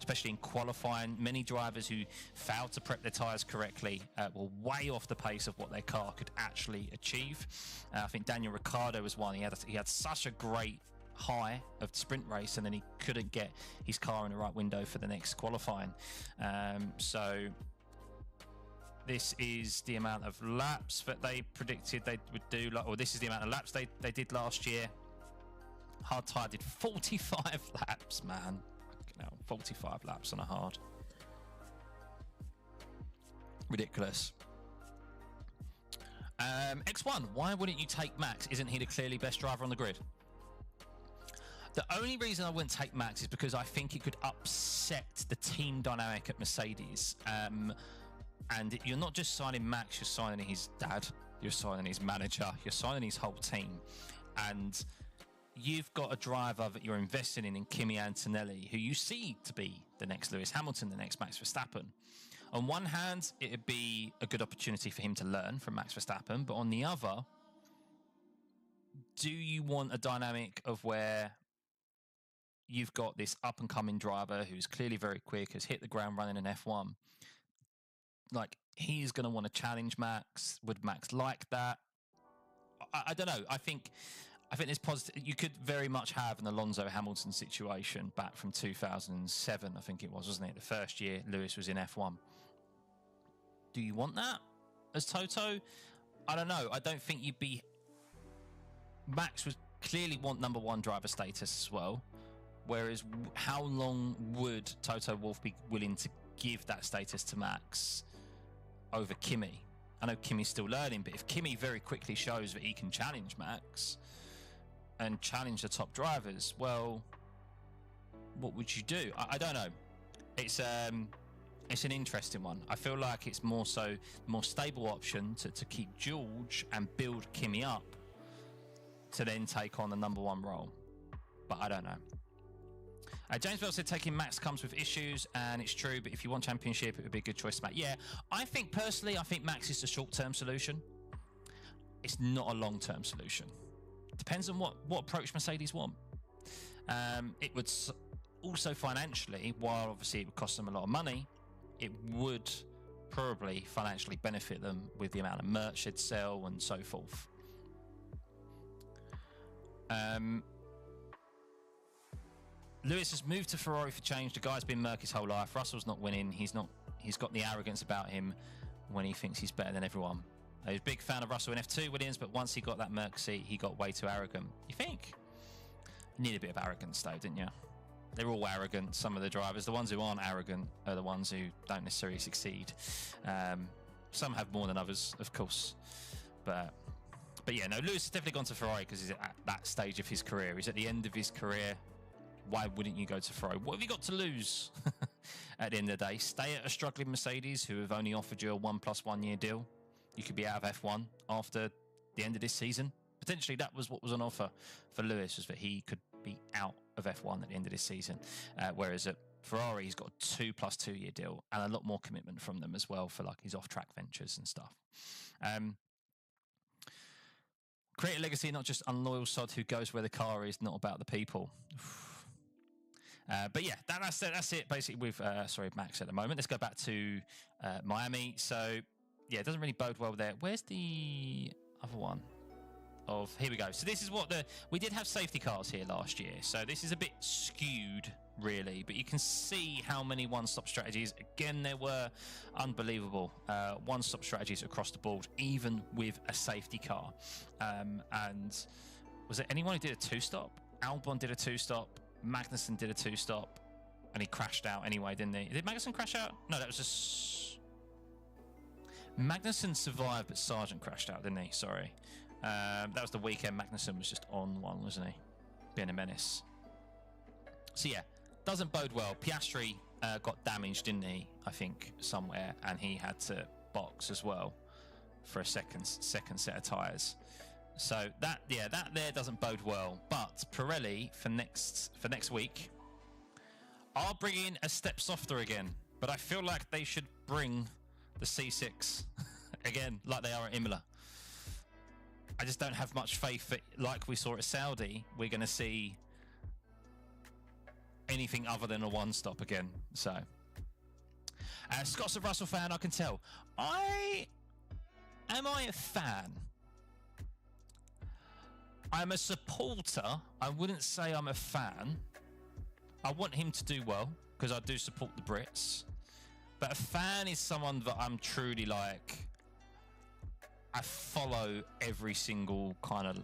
especially in qualifying. Many drivers who failed to prep their tyres correctly were way off the pace of what their car could actually achieve. I think Daniel Ricciardo was one. He had such a great high of the sprint race, and then he couldn't get his car in the right window for the next qualifying. So this is the amount of laps that they predicted they would do, or this is the amount of laps they did last year. Hard tyre did 45 laps, man. 45 laps on a hard. Ridiculous. X1, why wouldn't you take Max? Isn't he the clearly best driver on the grid? The only reason I wouldn't take Max is because I think it could upset the team dynamic at Mercedes. And you're not just signing Max, you're signing his dad, you're signing his manager, you're signing his whole team. And you've got a driver that you're investing in Kimi Antonelli, who you see to be the next Lewis Hamilton, the next Max Verstappen. On one hand, it would be a good opportunity for him to learn from Max Verstappen, but on the other, do you want a dynamic of where you've got this up-and-coming driver who's clearly very quick, has hit the ground running in F1? Like, he's going to want to challenge Max. Would Max like that? I don't know. I think there's positive. You could very much have an Alonso Hamilton situation back from 2007, I think it was, wasn't it? The first year Lewis was in F1. Do you want that as Toto? I don't know. I don't think you'd be. Max would clearly want number 1 driver status as well. Whereas, how long would Toto Wolff be willing to give that status to Max over Kimi? I know Kimi's still learning, but if Kimi very quickly shows that he can challenge Max and challenge the top drivers, well, what would you do? I don't know. It's an interesting one. I feel like it's more stable option to keep George and build Kimi up to then take on the number 1 role. But I don't know. James Bell said taking Max comes with issues, and it's true, but if you want championship, it would be a good choice to Max. Yeah, I think Max is the short-term solution. It's not a long-term solution. Depends on what approach Mercedes want. It would also financially, while obviously it would cost them a lot of money, it would probably financially benefit them with the amount of merch they'd sell and so forth. Lewis has moved to Ferrari for change. The guy's been Merc his whole life. Russell's not winning. He's got the arrogance about him when he thinks he's better than everyone. He was a big fan of Russell in F2 Williams, but once he got that Merc seat, he got way too arrogant. You think? You need a bit of arrogance though, didn't you? They're all arrogant, some of the drivers. The ones who aren't arrogant are the ones who don't necessarily succeed. Some have more than others, of course. But yeah, no, Lewis has definitely gone to Ferrari because he's at that stage of his career. He's at the end of his career. Why wouldn't you go to Ferrari? What have you got to lose at the end of the day? Stay at a struggling Mercedes who have only offered you a 1+1 year deal. You could be out of F1 after the end of this season. Potentially that was what was on offer for Lewis, was that he could be out of F1 at the end of this season. Whereas at Ferrari's got a 2+2 year deal and a lot more commitment from them as well for like his off-track ventures and stuff. Create a legacy, not just unloyal sod who goes where the car is, not about the people. But yeah, that's it basically with Max at the moment. Let's go back to Miami. So yeah, it doesn't really bode well there. Where's the other one? Here we go. So this is what we did have safety cars here last year. So this is a bit skewed really, but you can see how many one-stop strategies. Again, there were unbelievable one-stop strategies across the board, even with a safety car. And was there anyone who did a two-stop? Albon did a two-stop. Magnussen did a two-stop, and he crashed out anyway, didn't he? Did Magnussen crash out? No, that was just Magnussen survived, but Sargent crashed out, didn't he? Sorry. That was the weekend. Magnussen was just on one, wasn't he? Being a menace. So yeah, doesn't bode well. Piastri got damaged, didn't he? I think somewhere, and he had to box as well for a second set of tyres. So that there doesn't bode well. But Pirelli for next week are bringing a step softer again. But I feel like they should bring the C6 again, like they are at Imola. I just don't have much faith that, like we saw at Saudi, we're going to see anything other than a one-stop again. So, Scott's a Russell fan, I can tell. Am I a fan? I'm a supporter. I wouldn't say I'm a fan. I want him to do well, because I do support the Brits. But a fan is someone that I'm truly like... I follow every single kind of,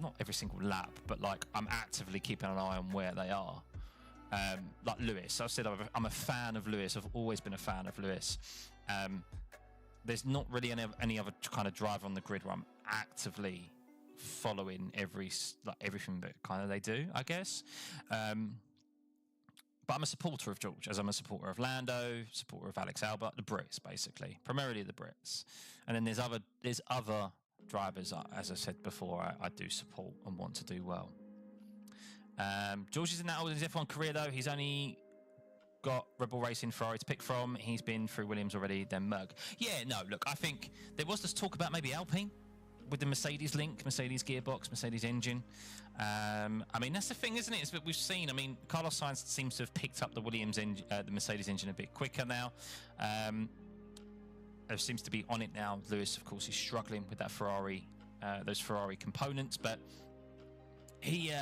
not every single lap, but like I'm actively keeping an eye on where they are. Like Lewis, I've said I'm a fan of Lewis. I've always been a fan of Lewis. There's not really any other kind of driver on the grid where I'm actively following everything that kind of they do, I guess. But I'm a supporter of George, as I'm a supporter of Lando, supporter of Alex Albon, the Brits, basically. Primarily the Brits. And then there's other drivers, as I said before, I do support and want to do well. George isn't that old in his F1 career, though. He's only got Red Bull Racing Ferrari to pick from. He's been through Williams already, then Merc. Yeah, no, look, I think there was this talk about maybe Alpine with the Mercedes link, Mercedes gearbox, Mercedes engine. I mean, that's the thing, isn't it? It's what we've seen. I mean, Carlos Sainz seems to have picked up the the Mercedes engine a bit quicker now. There seems to be on it now. Lewis, of course, is struggling with that Ferrari, those Ferrari components, but he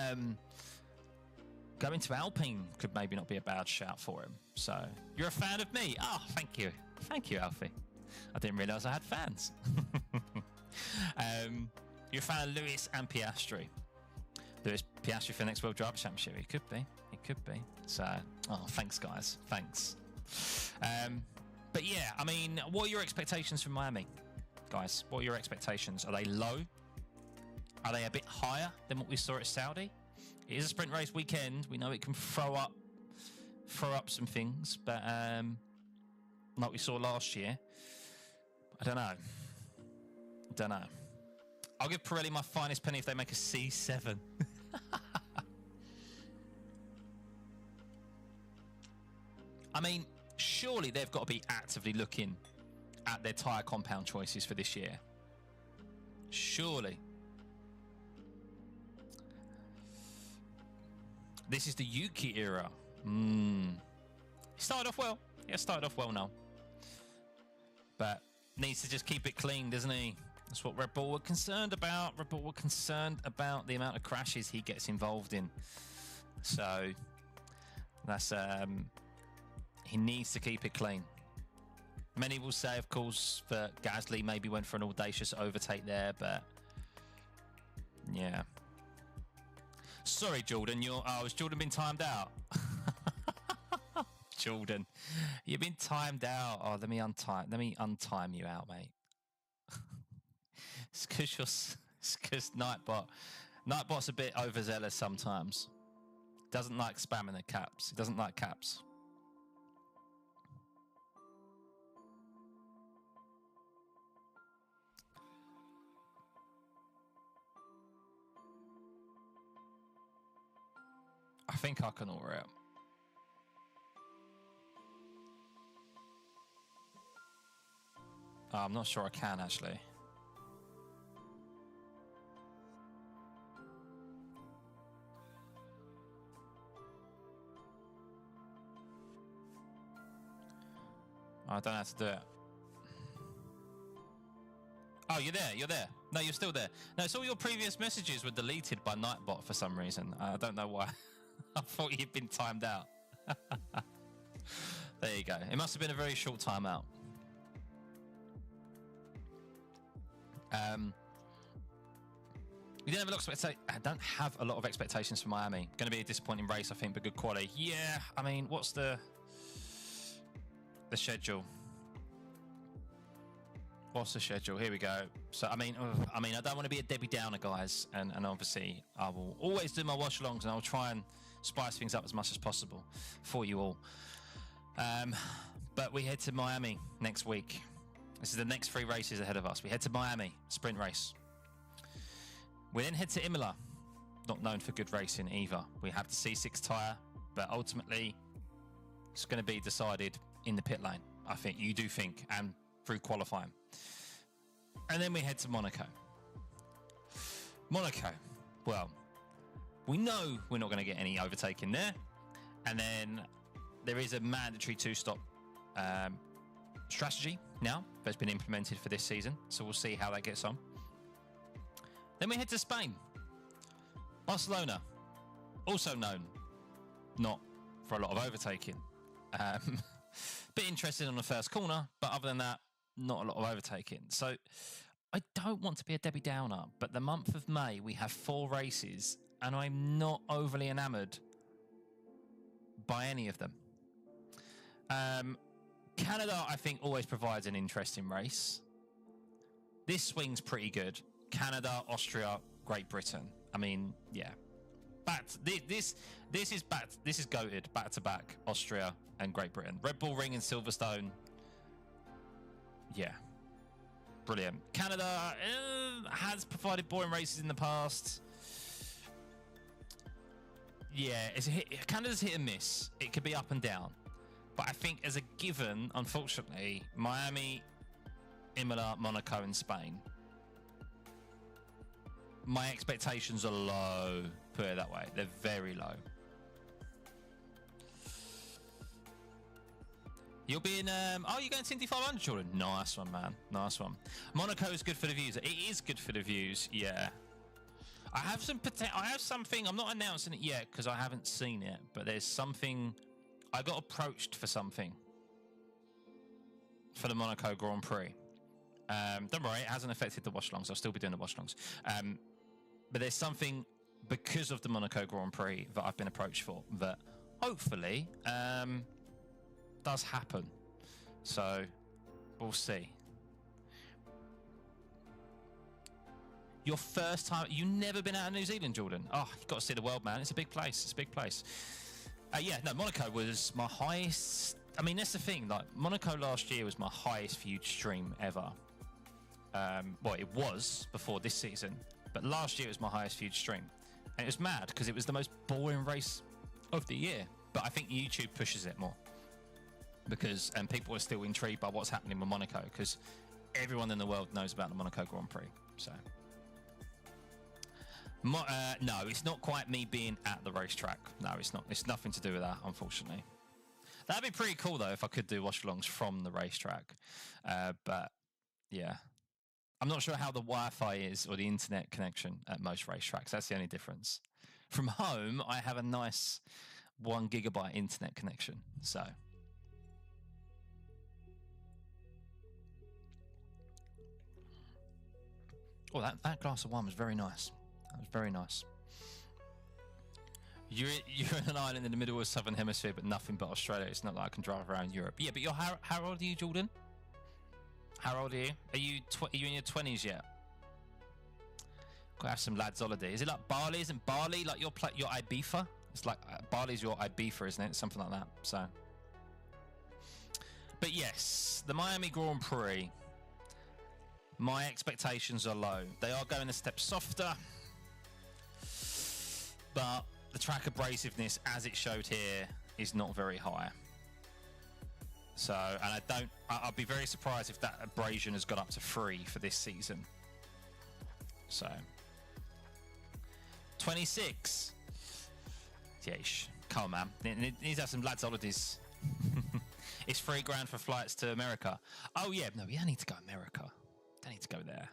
going to Alpine could maybe not be a bad shout for him. So you're a fan of me? Oh, thank you, Alfie. I didn't realise I had fans. You're a fan of Lewis and Piastri. Lewis Piastri for the next World Driver Championship. He could be. So, thanks, guys. Thanks. But yeah, I mean, what are your expectations from Miami, guys? What are your expectations? Are they low? Are they a bit higher than what we saw at Saudi? It is a sprint race weekend. We know it can throw up some things, but like we saw last year, I don't know. I'll give Pirelli my finest penny if they make a C7. I mean, surely they've got to be actively looking at their tyre compound choices for this year. Surely. This is the Yuki era. He started off well. Yeah, started off well now. But needs to just keep it clean, doesn't he? That's what Red Bull were concerned about. Red Bull were concerned about the amount of crashes he gets involved in. So that's he needs to keep it clean. Many will say, of course, that Gasly maybe went for an audacious overtake there, but yeah. Sorry, Jordan. Has Jordan been timed out? Jordan, you've been timed out. Oh, let me untime you out, mate. It's because Nightbot's a bit overzealous sometimes. Doesn't like spamming the caps. He doesn't like caps. I think I can order it. Oh, I'm not sure I can actually. I don't know how to do it. Oh, you're there. You're there. No, you're still there. No, it's all your previous messages were deleted by Nightbot for some reason. I don't know why. I thought you'd been timed out. There you go. It must have been a very short timeout. You didn't have a lot of expectations. I don't have a lot of expectations for Miami. Going to be a disappointing race, I think, but good quality. Yeah, I mean, what's the schedule? What's the schedule? Here we go. So, I mean, I don't want to be a Debbie Downer, guys, and obviously I will always do my watch-alongs, and I'll try and spice things up as much as possible for you all. But we head to Miami next week. This is the next 3 races ahead of us. We head to Miami, sprint race. We then head to Imola, not known for good racing either. We have the C6 tyre, but ultimately it's going to be decided in the pit lane, I think. You do think, and through qualifying. And then we head to Monaco. Monaco, well, we know we're not going to get any overtaking there. And then there is a mandatory 2-stop strategy now that's been implemented for this season. So we'll see how that gets on. Then we head to Spain. Barcelona, also known not for a lot of overtaking. Bit interested on the first corner, but other than that, not a lot of overtaking. So I don't want to be a Debbie Downer, but the month of May, we have 4 races, and I'm not overly enamoured by any of them. Canada, I think, always provides an interesting race. This swing's pretty good. Canada, Austria, Great Britain. I mean, yeah. This is goated back to back, Austria and Great Britain. Red Bull Ring and Silverstone. Yeah. Brilliant. Canada has provided boring races in the past. Yeah, Canada's hit and miss. It could be up and down. But I think as a given, unfortunately, Miami, Imola, Monaco and Spain, my expectations are low, put it that way. They're very low. You'll be in, oh, you're going to Indy 500, Jordan? Nice one, man. Nice one. Monaco is good for the views. It is good for the views, yeah. I have something, I'm not announcing it yet because I haven't seen it, but there's something, I got approached for something for the Monaco Grand Prix. Don't worry, it hasn't affected the watch-alongs. I'll still be doing the watch-alongs. But there's something because of the Monaco Grand Prix that I've been approached for that hopefully does happen. So we'll see. Your first time, you've never been out of New Zealand, Jordan? Oh, you've got to see the world, man. It's a big place. It's a big place. Yeah, no, Monaco was my highest. I mean, that's the thing. Like, Monaco last year was my highest viewed stream ever. Well, it was before this season, but last year it was my highest viewed stream. And it was mad because it was the most boring race of the year. But I think YouTube pushes it more because people are still intrigued by what's happening with Monaco because everyone in the world knows about the Monaco Grand Prix. So. No, it's not quite me being at the racetrack. No, it's not. It's nothing to do with that, unfortunately. That'd be pretty cool, though, if I could do watch-alongs from the racetrack. But, yeah. I'm not sure how the Wi-Fi is or the internet connection at most racetracks. That's the only difference. From home, I have a nice 1 gigabyte internet connection. So. Oh, that glass of wine was very nice. That was very nice. You're in an island in the middle of the Southern Hemisphere, but nothing but Australia. It's not like I can drive around Europe. Yeah, but how old are you, Jordan? How old are you? Are you in your 20s yet? Gotta have some lads' holiday. Is it like Bali? Isn't Bali like your Ibiza? It's like Bali's your Ibiza, isn't it? Something like that. So, but yes, the Miami Grand Prix. My expectations are low. They are going a step softer. But the track abrasiveness, as it showed here, is not very high. So, and I'll be very surprised if that abrasion has gone up to 3 for this season. So, 26. Yeesh. Come on, man. It needs to have some lads' holidays. It's $3,000 for flights to America. Oh, yeah. No, we don't need to go to America. Don't need to go there.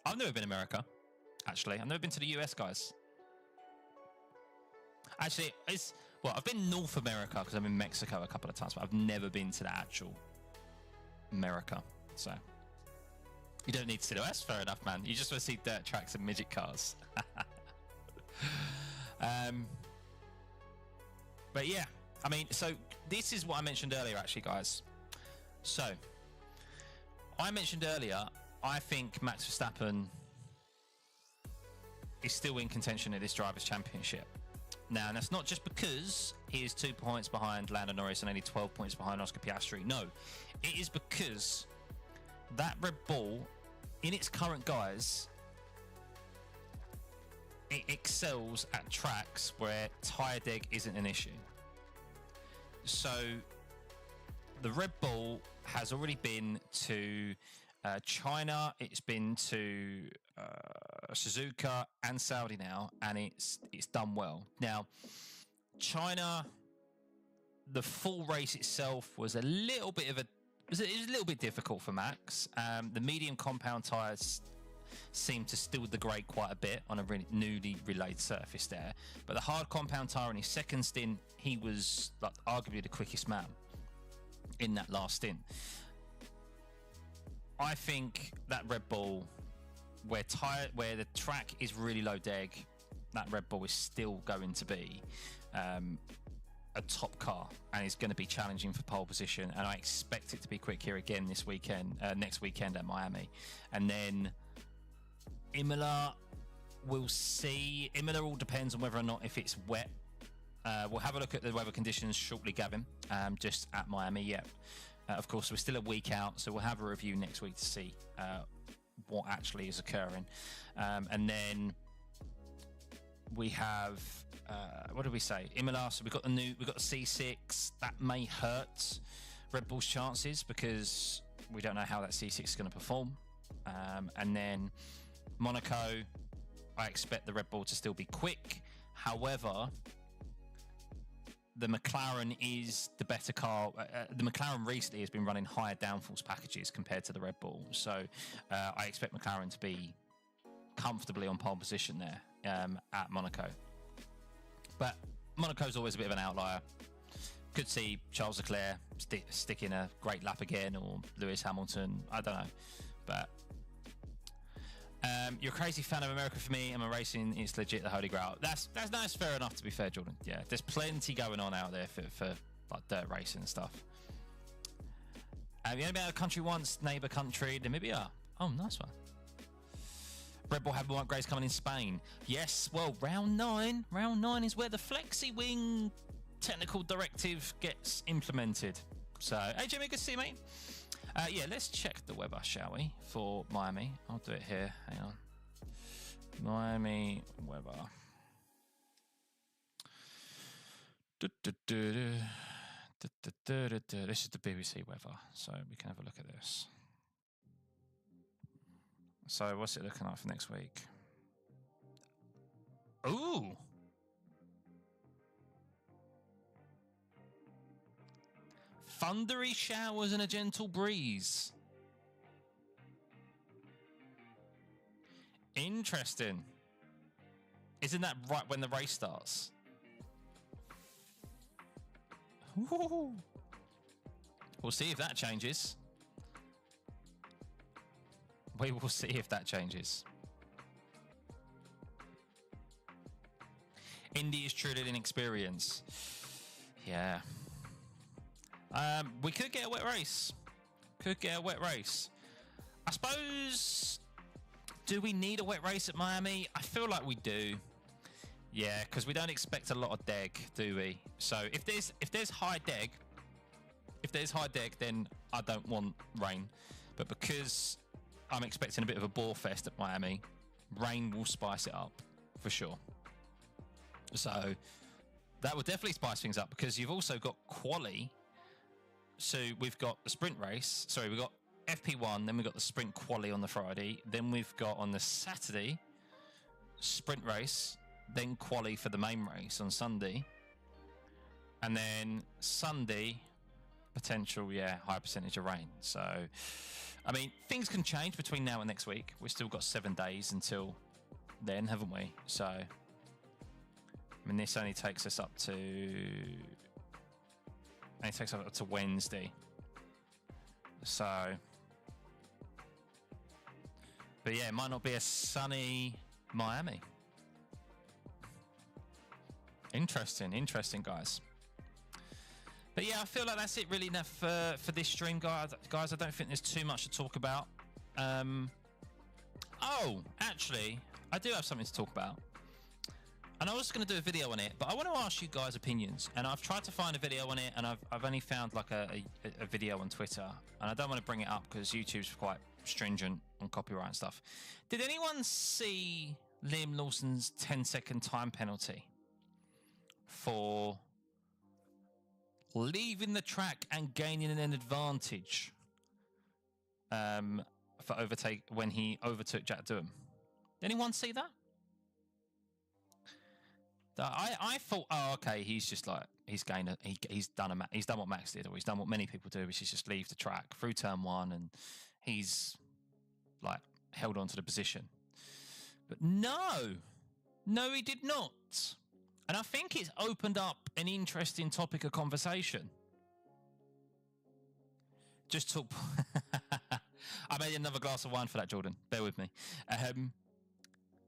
I've never been to America, actually. I've never been to the US, guys. Actually, I've been North America because I'm in Mexico a couple of times, but I've never been to the actual America. So, you don't need to see that. That's fair enough, man. You just want to see dirt tracks and midget cars. But yeah, I mean, so this is what I mentioned earlier, actually, guys. So, I mentioned earlier, I think Max Verstappen is still in contention at this Drivers' Championship. Now, that's not just because he is 2 points behind Lando Norris and only 12 points behind Oscar Piastri. No, it is because that Red Bull, in its current guise, it excels at tracks where tyre deg isn't an issue. So the Red Bull has already been to China, it's been to Suzuka and Saudi now, and it's done well. Now, China, the full race itself was a little bit difficult for Max. The medium compound tyres seemed to still degrade quite a bit on a really newly relayed surface there, but the hard compound tyre in his second stint, he was like arguably the quickest man in that last stint. I think that Red Bull, where the track is really low deg, that Red Bull is still going to be a top car and is going to be challenging for pole position. And I expect it to be quick here again this weekend, next weekend at Miami, and then Imola. We'll see. Imola all depends on whether or not if it's wet. We'll have a look at the weather conditions shortly, Gavin. Just at Miami, yeah. Of course, we're still a week out, so we'll have a review next week to see what actually is occurring. And then we have, what did we say? Imola. So we've got the C6. That may hurt Red Bull's chances because we don't know how that C6 is going to perform. And then Monaco, I expect the Red Bull to still be quick. However, the McLaren is the better car. The McLaren recently has been running higher downforce packages compared to the Red Bull. So I expect McLaren to be comfortably on pole position there at Monaco. But Monaco's always a bit of an outlier. Could see Charles Leclerc sticking a great lap again, or Lewis Hamilton. I don't know. But you're a crazy fan of America for me. I'm a racing. It's legit the holy grail. That's fair enough, to be fair, Jordan. Yeah, there's plenty going on out there for like dirt racing and stuff. You only been out of the country once, neighbour country, Namibia. Oh, nice one. Red Bull have more upgrades coming in Spain. Yes, well, round 9 is where the flexi wing technical directive gets implemented. So, hey Jimmy, good to see you, mate. Yeah, let's check the weather, shall we, for Miami. I'll do it here. Hang on. Miami weather. This is the BBC weather, so we can have a look at this. So what's it looking like for next week? Ooh! Thundery showers and a gentle breeze. Interesting. Isn't that right when the race starts? Ooh. We'll see if that changes. We will see if that changes. Indy is truly an experience. Yeah. We could get a wet race. I suppose, do we need a wet race at Miami? I feel like we do. Yeah, because we don't expect a lot of deg, do we? So if there's high deg, then I don't want rain. But because I'm expecting a bit of a bore fest at Miami, rain will spice it up for sure. So that will definitely spice things up, because you've also got quali So we've got the sprint race. Sorry, we've got FP1, then we've got the sprint quali on the Friday. Then we've got on the Saturday, sprint race, then quali for the main race on Sunday. And then Sunday, potential, high percentage of rain. So, I mean, things can change between now and next week. We've still got 7 days until then, haven't we? So, I mean, this only takes us up to Wednesday. So, but yeah, it might not be a sunny Miami. Interesting, guys. But yeah, I feel like that's it really enough for this stream, guys. I don't think there's too much to talk about. Oh, actually, I do have something to talk about. And I was going to do a video on it, but I want to ask you guys' opinions. And I've tried to find a video on it, and I've only found like a video on Twitter. And I don't want to bring it up because YouTube's quite stringent on copyright and stuff. Did anyone see Liam Lawson's 10-second time penalty for leaving the track and gaining an advantage for overtake when he overtook Jack Doohan? Did anyone see that? I thought, oh, okay, he's just like he's done what Max did, or he's done what many people do, which is just leave the track through turn one, and he's like held on to the position. But no, he did not. And I think it's opened up an interesting topic of conversation. Just talk. I made another glass of wine for that, Jordan. Bear with me.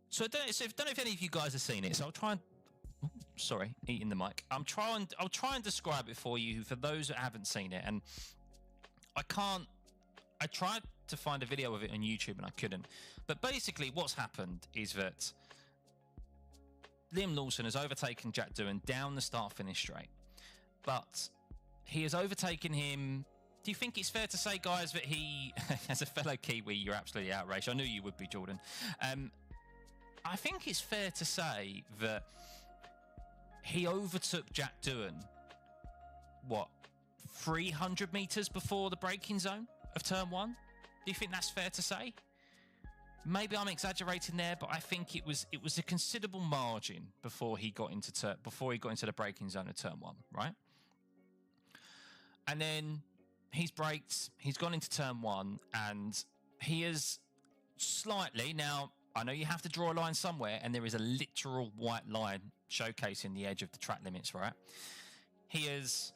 So I don't know if any of you guys have seen it. So I'll try and. Sorry, eating the mic. I'll try and describe it for you for those that haven't seen it. And I tried to find a video of it on YouTube and I couldn't. But basically, what's happened is that Liam Lawson has overtaken Jack Doohan down the start-finish straight, but he has overtaken him. Do you think it's fair to say, guys, that he, as a fellow Kiwi, you're absolutely outraged. I knew you would be, Jordan. I think it's fair to say that he overtook Jack Doohan, 300 metres before the braking zone of turn one? Do you think that's fair to say? Maybe I'm exaggerating there, but I think it was a considerable margin before he got into the braking zone of turn one, right? And then he's braked, he's gone into turn one, and he is slightly, now I know you have to draw a line somewhere, and there is a literal white line showcasing the edge of the track limits, right? He has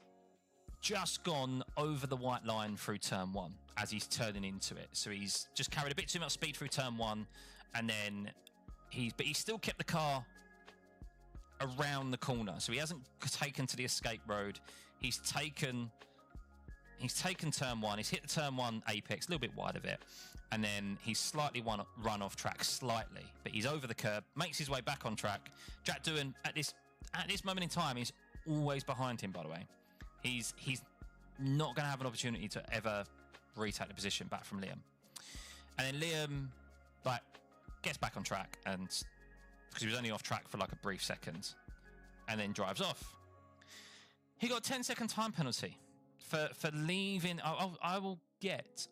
just gone over the white line through turn one as he's turning into it. So he's just carried a bit too much speed through turn one, and then he's still kept the car around the corner. So he hasn't taken to the escape road. He's taken turn one. He's hit the turn one apex, a little bit wide of it, and then he's slightly run off track slightly, but he's over the curb, makes his way back on track. Jack Doohan at this moment in time is always behind him, by the way. He's not going to have an opportunity to ever retake the position back from Liam. And then Liam gets back on track, and because he was only off track for like a brief second, and then drives off. He got a 10-second time penalty for leaving. I will get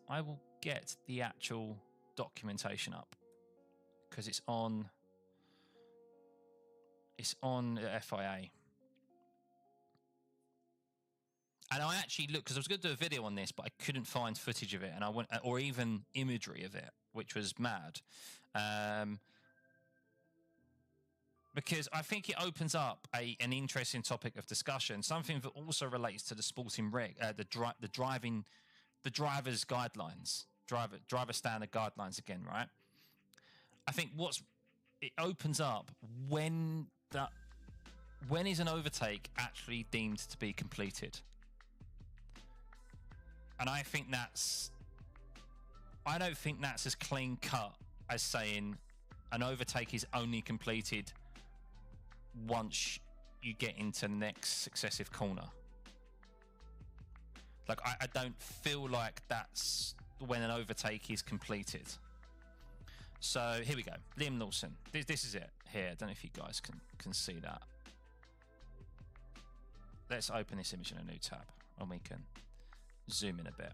the actual documentation up because it's on FIA. And I actually looked because I was going to do a video on this, but I couldn't find footage of it, and or even imagery of it, which was mad. Because I think it opens up an interesting topic of discussion, something that also relates to the sporting reg, the driver's guidelines, driver standard guidelines again, right? I think it opens up when is an overtake actually deemed to be completed? And I don't think that's as clean cut as saying an overtake is only completed once you get into the next successive corner. Like, I don't feel like that's when an overtake is completed. So here we go. Liam Lawson. This is it here. I don't know if you guys can see that. Let's open this image in a new tab and we can zoom in a bit.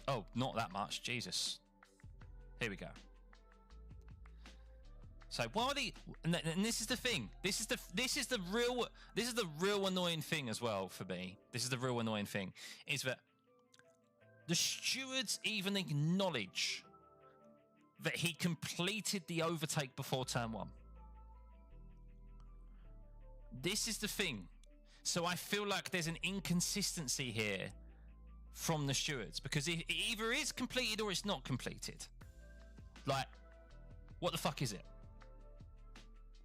Oh, not that much. Jesus. Here we go. So while and this is the thing. This is the real annoying thing as well for me. This is the real annoying thing is that the stewards even acknowledge that he completed the overtake before turn 1. This is the thing. So I feel like there's an inconsistency here from the stewards, because it either is completed or it's not completed. Like, what the fuck is it?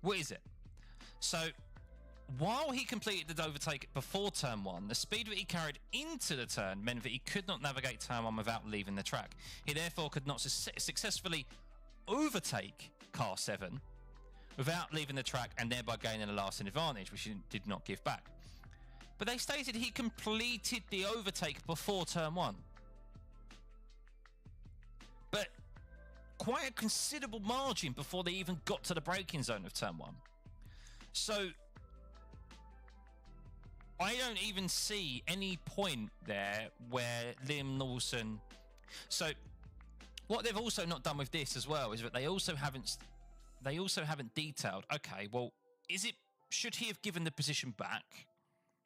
What is it? So, while he completed the overtake before turn 1, the speed that he carried into the turn meant that he could not navigate turn 1 without leaving the track. He therefore could not successfully overtake car 7 without leaving the track and thereby gaining a lasting advantage, which he did not give back. But they stated he completed the overtake before turn 1. But quite a considerable margin before they even got to the braking zone of turn 1. So I don't even see any point there where Liam Lawson... So what they've also not done with this as well is that they also haven't detailed, okay, well, should he have given the position back?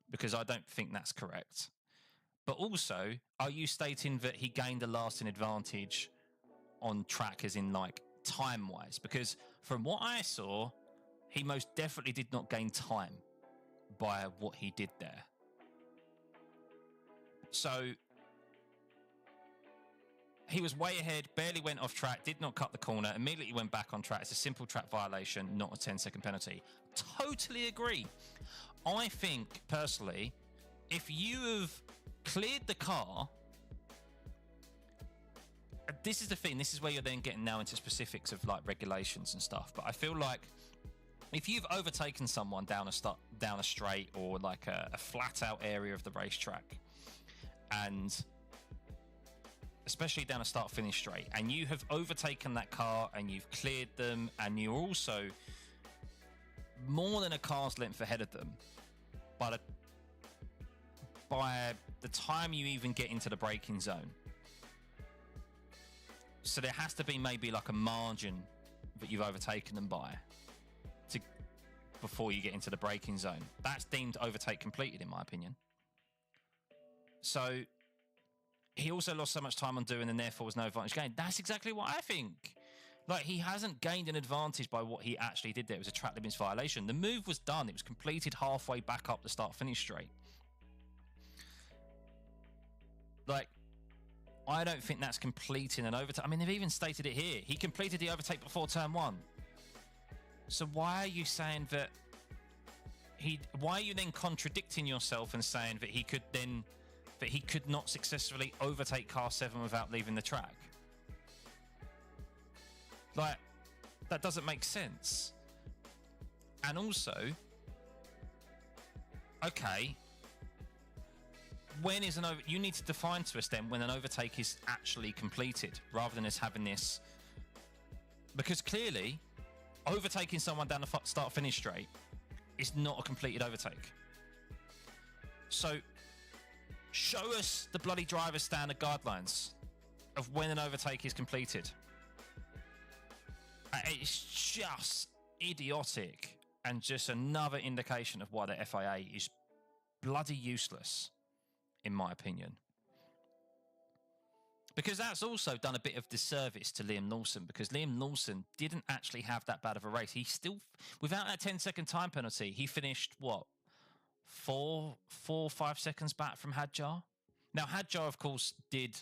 Because I don't think that's correct. But also, are you stating that he gained a lasting advantage on track, as in like time-wise? Because from what I saw, he most definitely did not gain time by what he did there. So he was way ahead, barely went off track, did not cut the corner, immediately went back on track. It's a simple track violation, not a 10-second penalty. Totally agree. I think, personally, if you have cleared the car... This is the thing. This is where you're then getting now into specifics of like regulations and stuff. But I feel like if you've overtaken someone down a straight or like a flat out area of the racetrack, and especially down a start finish straight, and you have overtaken that car and you've cleared them, and you're also more than a car's length ahead of them, but by the time you even get into the braking zone. So there has to be maybe like a margin that you've overtaken them by before you get into the braking zone. That's deemed overtake completed, in my opinion. So he also lost so much time on doing, and therefore was no advantage gained. That's exactly what I think. Like, he hasn't gained an advantage by what he actually did there. It was a track limits violation. The move was done. It was completed halfway back up the start-finish straight. Like, I don't think that's completing an overtake. I mean, they've even stated it here. He completed the overtake before turn 1. So why are you saying that why are you then contradicting yourself and saying that he could not successfully overtake car 7 without leaving the track? Like, that doesn't make sense. And also, okay, when is you need to define to us then when an overtake is actually completed, rather than us having this, because clearly overtaking someone down the start finish straight is not a completed overtake. So show us the bloody driver's standard guidelines of when an overtake is completed. It's just idiotic, and just another indication of why the FIA is bloody useless, in my opinion. Because that's also done a bit of disservice to Liam Lawson, because Liam Lawson didn't actually have that bad of a race. He still, without that 10-second time penalty, he finished, what, 5 seconds back from Hadjar? Now, Hadjar, of course, did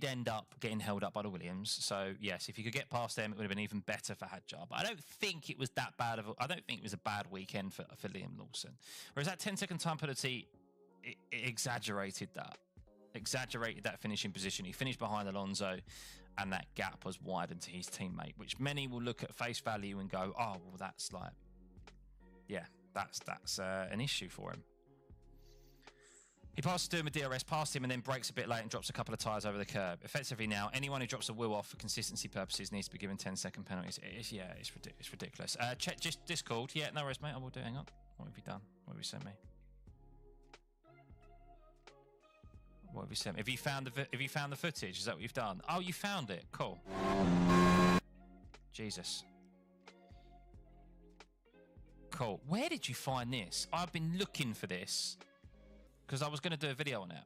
end up getting held up by the Williams. So, yes, if you could get past them, it would have been even better for Hadjar. But I don't think it was that bad I don't think it was a bad weekend for Liam Lawson. Whereas that 10-second time penalty, it exaggerated that finishing position. He finished behind Alonso, and that gap was widened to his teammate, which many will look at face value and go, oh, well, that's like, yeah, that's an issue for him. He passes to him with DRS, past him, and then brakes a bit late and drops a couple of tyres over the curb. Effectively now, anyone who drops a wheel off for consistency purposes needs to be given 10-second penalties. It's ridiculous. Check just Discord. Yeah, no worries, mate. I will do. Hang on. What have you done? What have you sent me? What have you sent? Have you found the footage? Is that what you've done? Oh, you found it. Cool. Jesus. Cool. Where did you find this? I've been looking for this because I was going to do a video on it.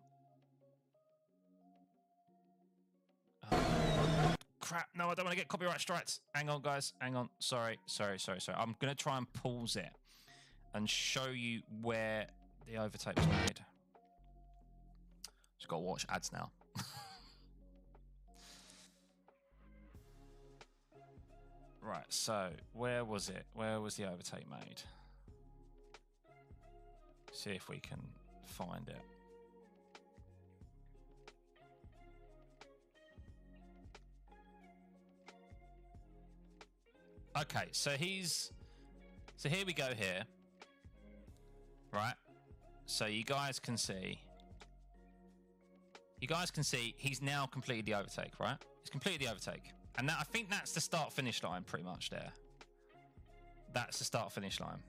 Oh, crap. No, I don't want to get copyright strikes. Hang on, guys. Hang on. Sorry. I'm going to try and pause it and show you where the overtake was made. Just got to watch ads now. Right, so where was it? Where was the overtake made? See if we can find it. Okay, so here we go here. Right? So you guys can see he's now completed the overtake, right? He's completed the overtake. And that, I think that's the start-finish line pretty much there. That's the start-finish line.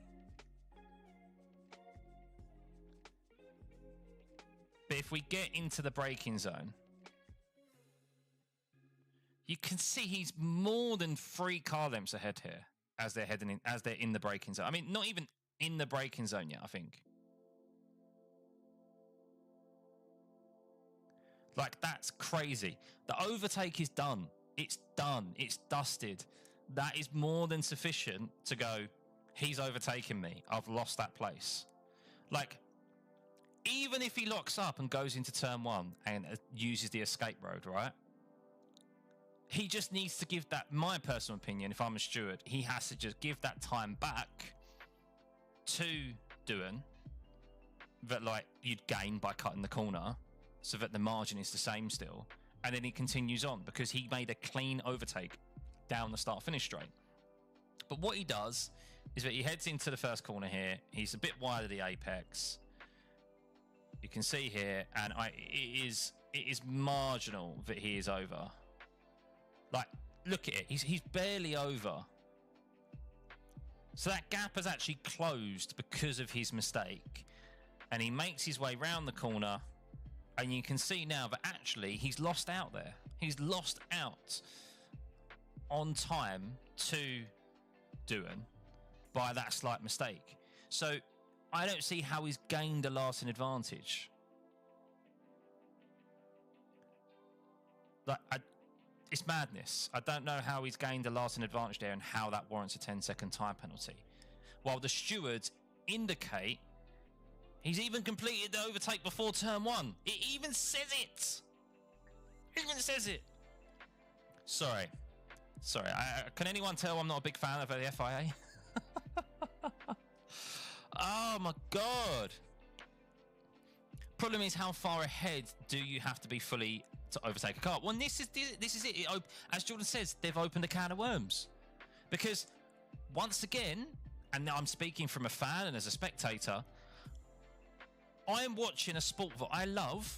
But if we get into the braking zone, you can see he's more than 3 car lengths ahead here as they're heading in, as they're in the braking zone. I mean, not even in the braking zone yet, I think. Like, that's crazy. The overtake is done. It's done. It's dusted. That is more than sufficient to go, he's overtaken me. I've lost that place. Like, even if he locks up and goes into turn 1 and uses the escape road, right? He just needs to give that, my personal opinion, if I'm a steward, he has to just give that time back to Doohan that, like, you'd gain by cutting the corner so that the margin is the same still. And then he continues on because he made a clean overtake down the start-finish straight. But what he does is that he heads into the first corner here. He's a bit wide of the apex. You can see here, and it is marginal that he is over. Like, look at it. He's barely over. So that gap has actually closed because of his mistake. And he makes his way round the corner. And you can see now that actually he's lost out there. He's lost out on time to Doohan by that slight mistake. So I don't see how he's gained a lasting advantage. Like, it's madness. I don't know how he's gained a lasting advantage there and how that warrants a 10-second time penalty. While the stewards indicate he's even completed the overtake before turn 1. It even says it. Sorry. Can anyone tell I'm not a big fan of the FIA? Oh my God. Problem is, how far ahead do you have to be fully to overtake a car? Well, this is it. As Jordan says, they've opened a can of worms. Because once again, and I'm speaking from a fan and as a spectator, I am watching a sport that I love,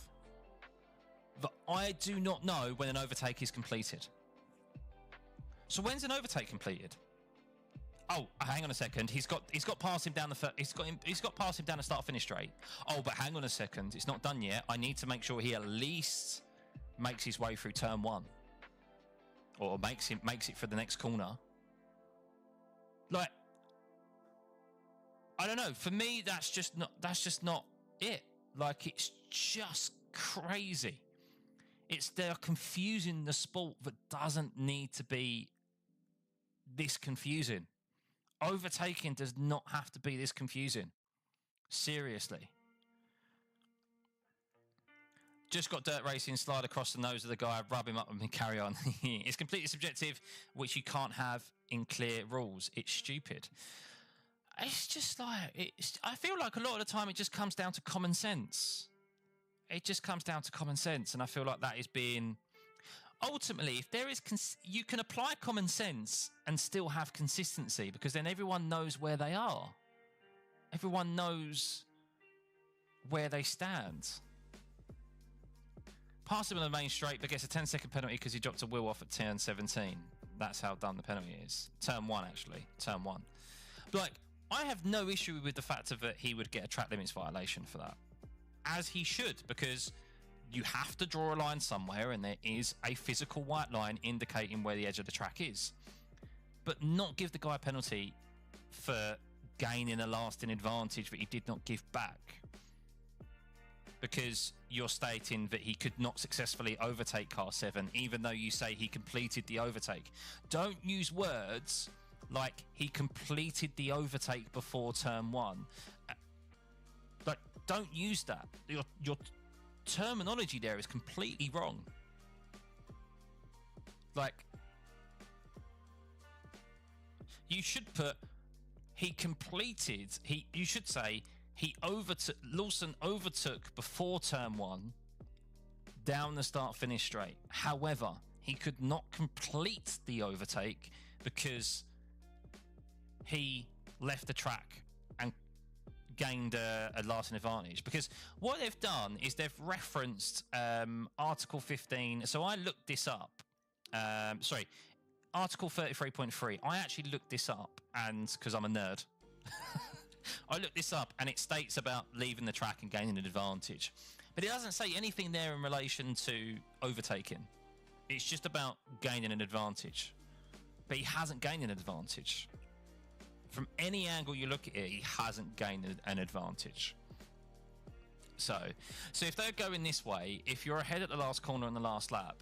that I do not know when an overtake is completed. So when's an overtake completed? Oh, hang on a second. He's got past him down he's got past him down the start-finish straight. Oh, but hang on a second. It's not done yet. I need to make sure he at least makes his way through turn 1, or makes it for the next corner. Like, I don't know. For me, that's just not it. Like, it's just crazy. They're confusing the sport that doesn't need to be this confusing. Overtaking does not have to be this confusing. Seriously. Just got dirt racing, slide across the nose of the guy, rub him up and carry on. It's completely subjective, which you can't have in clear rules. It's stupid. It's just like, I feel like a lot of the time it just comes down to common sense. It just comes down to common sense, and I feel like that is being... Ultimately, if there is... you can apply common sense and still have consistency, because then everyone knows where they are. Everyone knows where they stand. Pass him on the main straight, but gets a 10-second penalty because he dropped a wheel off at turn 17. That's how done the penalty is. Turn 1, actually. Turn 1. But, like, I have no issue with the fact that he would get a track limits violation for that. As he should, because you have to draw a line somewhere, and there is a physical white line indicating where the edge of the track is. But not give the guy a penalty for gaining a lasting advantage that he did not give back. Because you're stating that he could not successfully overtake car 7, even though you say he completed the overtake. Don't use words like he completed the overtake before turn 1. Like, don't use that. Your terminology there is completely wrong. Like, you should put he completed. You should say Lawson overtook before turn 1 down the start-finish straight. However, he could not complete the overtake because he left the track and gained a lasting advantage. Because what they've done is they've referenced Article 15. So I looked this up. Article 33.3. I actually looked this up, and because I'm a nerd, I looked this up, and it states about leaving the track and gaining an advantage. But it doesn't say anything there in relation to overtaking. It's just about gaining an advantage. But he hasn't gained an advantage. From any angle you look at it, he hasn't gained an advantage. So if they're going this way, if you're ahead at the last corner on the last lap,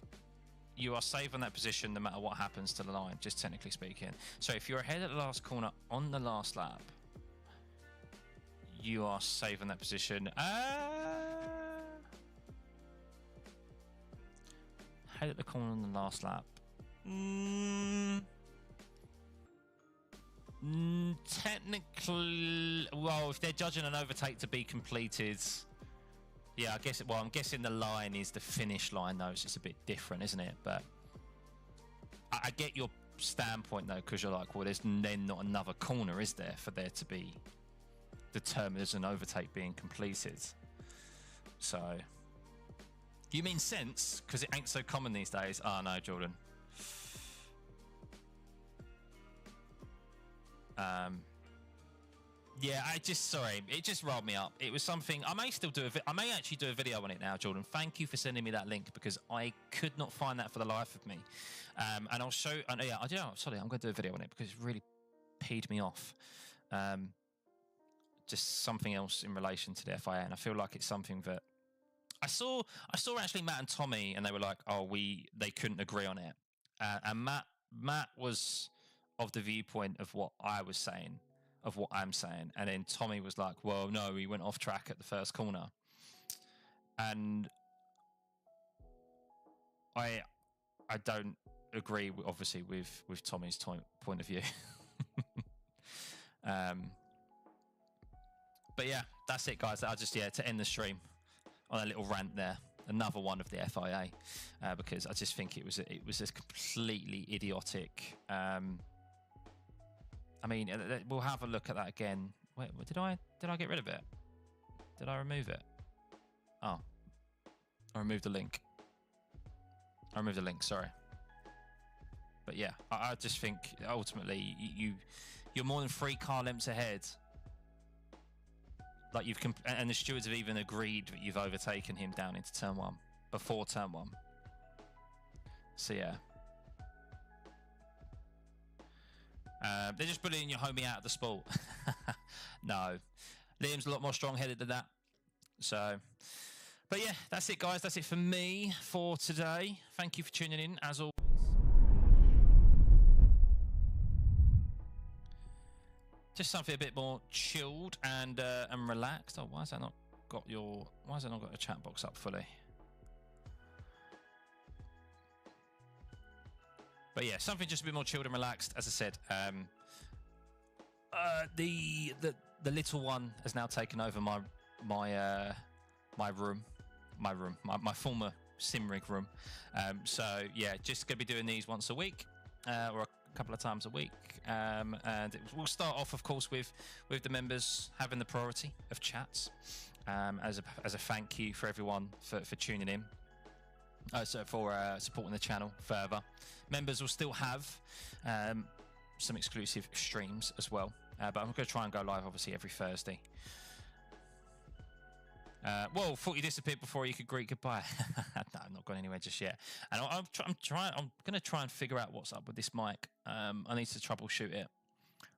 you are safe on that position no matter what happens to the line, just technically speaking. So if you're ahead at the last corner on the last lap, you are safe in that position. Head at the corner on the last lap. Technically, well, if they're judging an overtake to be completed, yeah, I guess. Well, I'm guessing the line is the finish line, though. It's just a bit different, isn't it? But I get your standpoint, though, because you're like, well, there's then not another corner, is there, for there to be determined as an overtake being completed? So, you mean sense? Because it ain't so common these days. Oh, no, Jordan. Yeah, sorry, it just rolled me up. It was something, I may actually do a video on it now, Jordan. Thank you for sending me that link, because I could not find that for the life of me. And I'll show, I'm going to do a video on it because it really peed me off. Just something else in relation to the FIA, and I feel like it's something that I saw actually Matt and Tommy, and they were like, they couldn't agree on it. And Matt was of the viewpoint of what I was saying, of what I'm saying, and then Tommy was like, well, no, he went off track at the first corner. And I don't agree, obviously, with Tommy's point of view. But yeah, that's it, guys. To end the stream on a little rant there, another one of the FIA, because I just think it was a completely idiotic. I mean, we'll have a look at that again. Wait, did I get rid of it? Did I remove it? Oh, I removed the link. Sorry. But yeah, I just think ultimately you're more than 3 car lengths ahead. Like and the stewards have even agreed that you've overtaken him down into turn 1, before turn 1. So yeah. They're just bullying your homie out of the sport. No, Liam's a lot more strong-headed than that. So, but yeah, that's it, guys. That's it for me for today. Thank you for tuning in, as always. Just something a bit more chilled and relaxed. Oh, why has that not got your chat box up fully? But yeah, something just a bit more chilled and relaxed. As I said, the little one has now taken over my former sim rig room. So yeah, just gonna be doing these once a week, or a couple of times a week. And we'll start off, of course, with the members having the priority of chats, as a thank you for everyone for tuning in. For supporting the channel further. Members will still have some exclusive streams as well, but I'm going to try and go live obviously every Thursday. Well, thought you disappeared before you could greet goodbye. No, I'm not gone anywhere just yet. And I'm going to try and figure out what's up with this mic. I need to troubleshoot it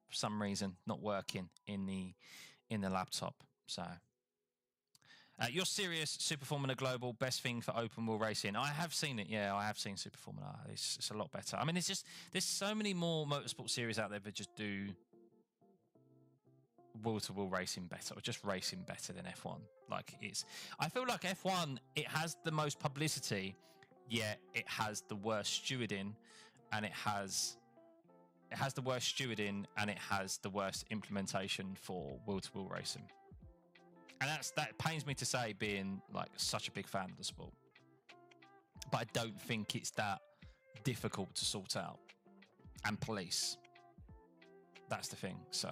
for some reason, not working in the laptop. So, you're serious? Super Formula Global, best thing for open wheel racing. I have seen it. Yeah, I have seen Super Formula. It's a lot better. I mean, there's so many more motorsport series out there that just do wheel-to-wheel racing better, or just racing better than F1. Like, I feel like F1, it has the most publicity, yet it has the worst stewarding, and it has the worst stewarding, and it has the worst implementation for wheel-to-wheel racing. And that pains me to say, being like such a big fan of the sport. But I don't think it's that difficult to sort out and police. That's the thing. So.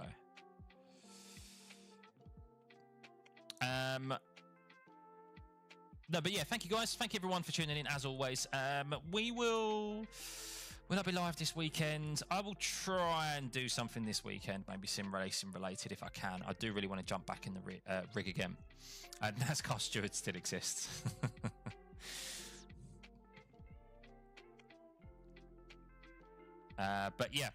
No, but yeah, thank you guys. Thank you everyone for tuning in as always. Will I be live this weekend? I will try and do something this weekend, maybe sim racing related if I can. I do really want to jump back in the rig again. NASCAR Steward still exists. But yeah,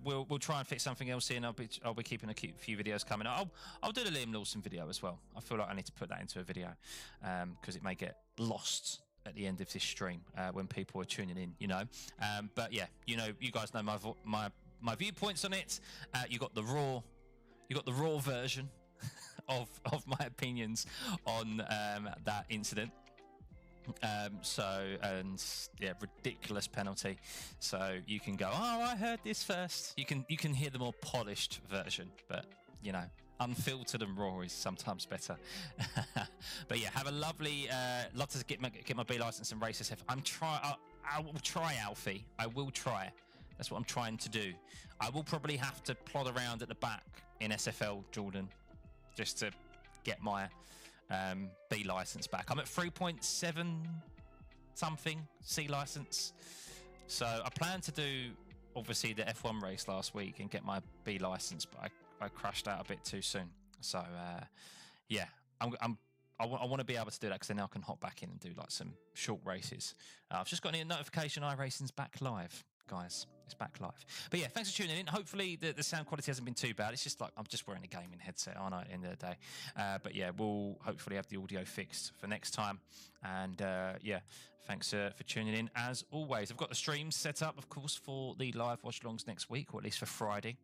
we'll try and fit something else in. I'll be keeping a few videos coming. I'll do the Liam Lawson video as well. I feel like I need to put that into a video because it may get lost at the end of this stream when people are tuning in, you know. But yeah, you guys know my viewpoints on it. You got the raw version of my opinions on that incident. And yeah, ridiculous penalty. So you can go, oh, I heard this first. You can hear the more polished version, but you know, unfiltered and raw is sometimes better. But yeah, have a lovely. Love to get my B license and race SF. I will try, Alfie. I will try. That's what I'm trying to do. I will probably have to plod around at the back in SFL, Jordan, just to get my B license back. I'm at 3.7 something C license. So I plan to do obviously the F1 race last week and get my B license, but I crashed out a bit too soon. So yeah, I want to be able to do that because then I can hop back in and do like some short races. I've just got a notification iRacing's back live, guys. It's back live. But yeah, thanks for tuning in. Hopefully the sound quality hasn't been too bad. It's just like I'm just wearing a gaming headset, aren't I, at the end of the day? But yeah, we'll hopefully have the audio fixed for next time. And yeah, thanks for tuning in as always. I've got the streams set up, of course, for the live watch-alongs next week, or at least for Friday.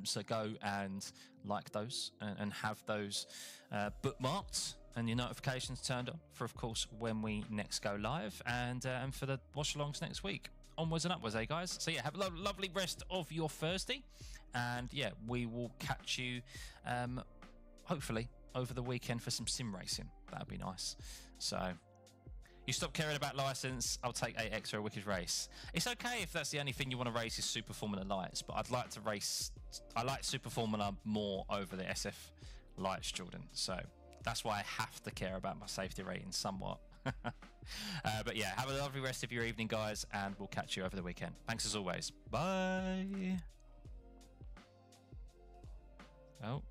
So go and like those and have those bookmarked and your notifications turned on for, of course, when we next go live, and for the watch-alongs next week. Onwards and upwards, guys? So yeah, have a lovely rest of your Thursday, and yeah, we will catch you hopefully over the weekend for some sim racing. That'd be nice. So you stop caring about license, I'll take 8X or a wicked race. It's okay if that's the only thing you want to race is Super Formula Lights, but I'd like to race. I like Super Formula more over the SF Lights, Jordan. So that's why I have to care about my safety rating somewhat. But yeah, have a lovely rest of your evening, guys, and we'll catch you over the weekend. Thanks as always. Bye. Oh.